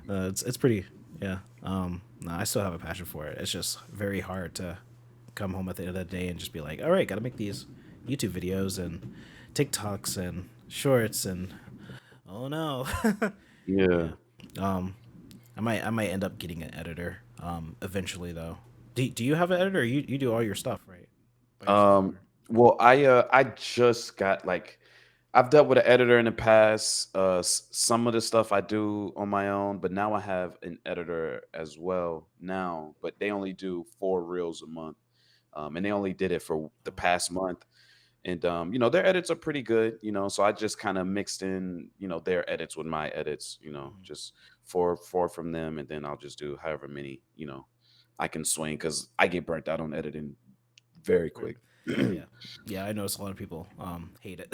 It's pretty. Yeah. No, I still have a passion for it. It's just very hard to come home at the end of the day and just be like, all right, got to make these YouTube videos and TikToks and shorts and oh no. Yeah. Yeah. Um, I might end up getting an editor eventually though. Do you have an editor? You do all your stuff right by yourself Um, or? well, I just got like I've dealt with an editor in the past. Some of the stuff I do on my own, but now I have an editor as well now. But they only do 4 reels a month, and they only did it for the Oh, past month. and their edits are pretty good. So I just kind of mixed in their edits with my edits. Mhm. Just four from them, and then I'll just do however many I can swing because I get burnt out on editing very Right. quick. Yeah, yeah. I noticed a lot of people hate it.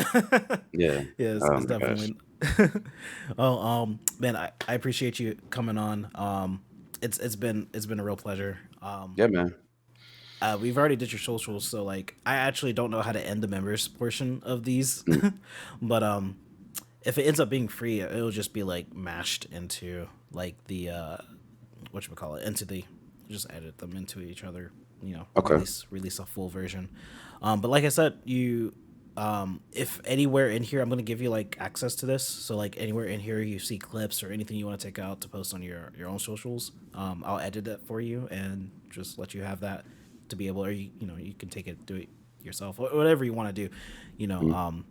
Yeah. Yeah, Oh it's my gosh. definitely. Oh, man, I appreciate you coming on. It's been a real pleasure. Yeah, man. We've already did your socials, so like I actually don't know how to end the members portion of these, Mm. but if it ends up being free, it'll just be like mashed into like the whatchamacallit, into the, just edit them into each other, Okay. release a full version. But like I said, you if anywhere in here, I'm gonna give you like access to this. So like anywhere in here you see clips or anything you want to take out to post on your own socials, I'll edit it for you and just let you have that to be able, or you can take it, do it yourself, whatever you want to do. Mm.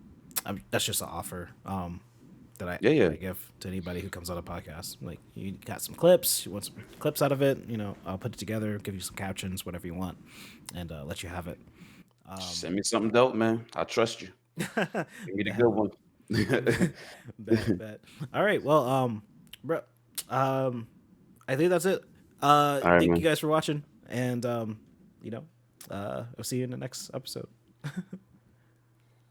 That's just an offer. That I Yeah, that yeah. I give to anybody who comes on a podcast. Like, you got some clips, you want some clips out of it, I'll put it together, give you some captions, whatever you want, and let you have it. Send me something dope, man. I trust you. Give me the Bet, good one. bet. All right, well, bro, um, I think that's it. All right, Thank you man. guys for watching, and I'll see you in the next episode.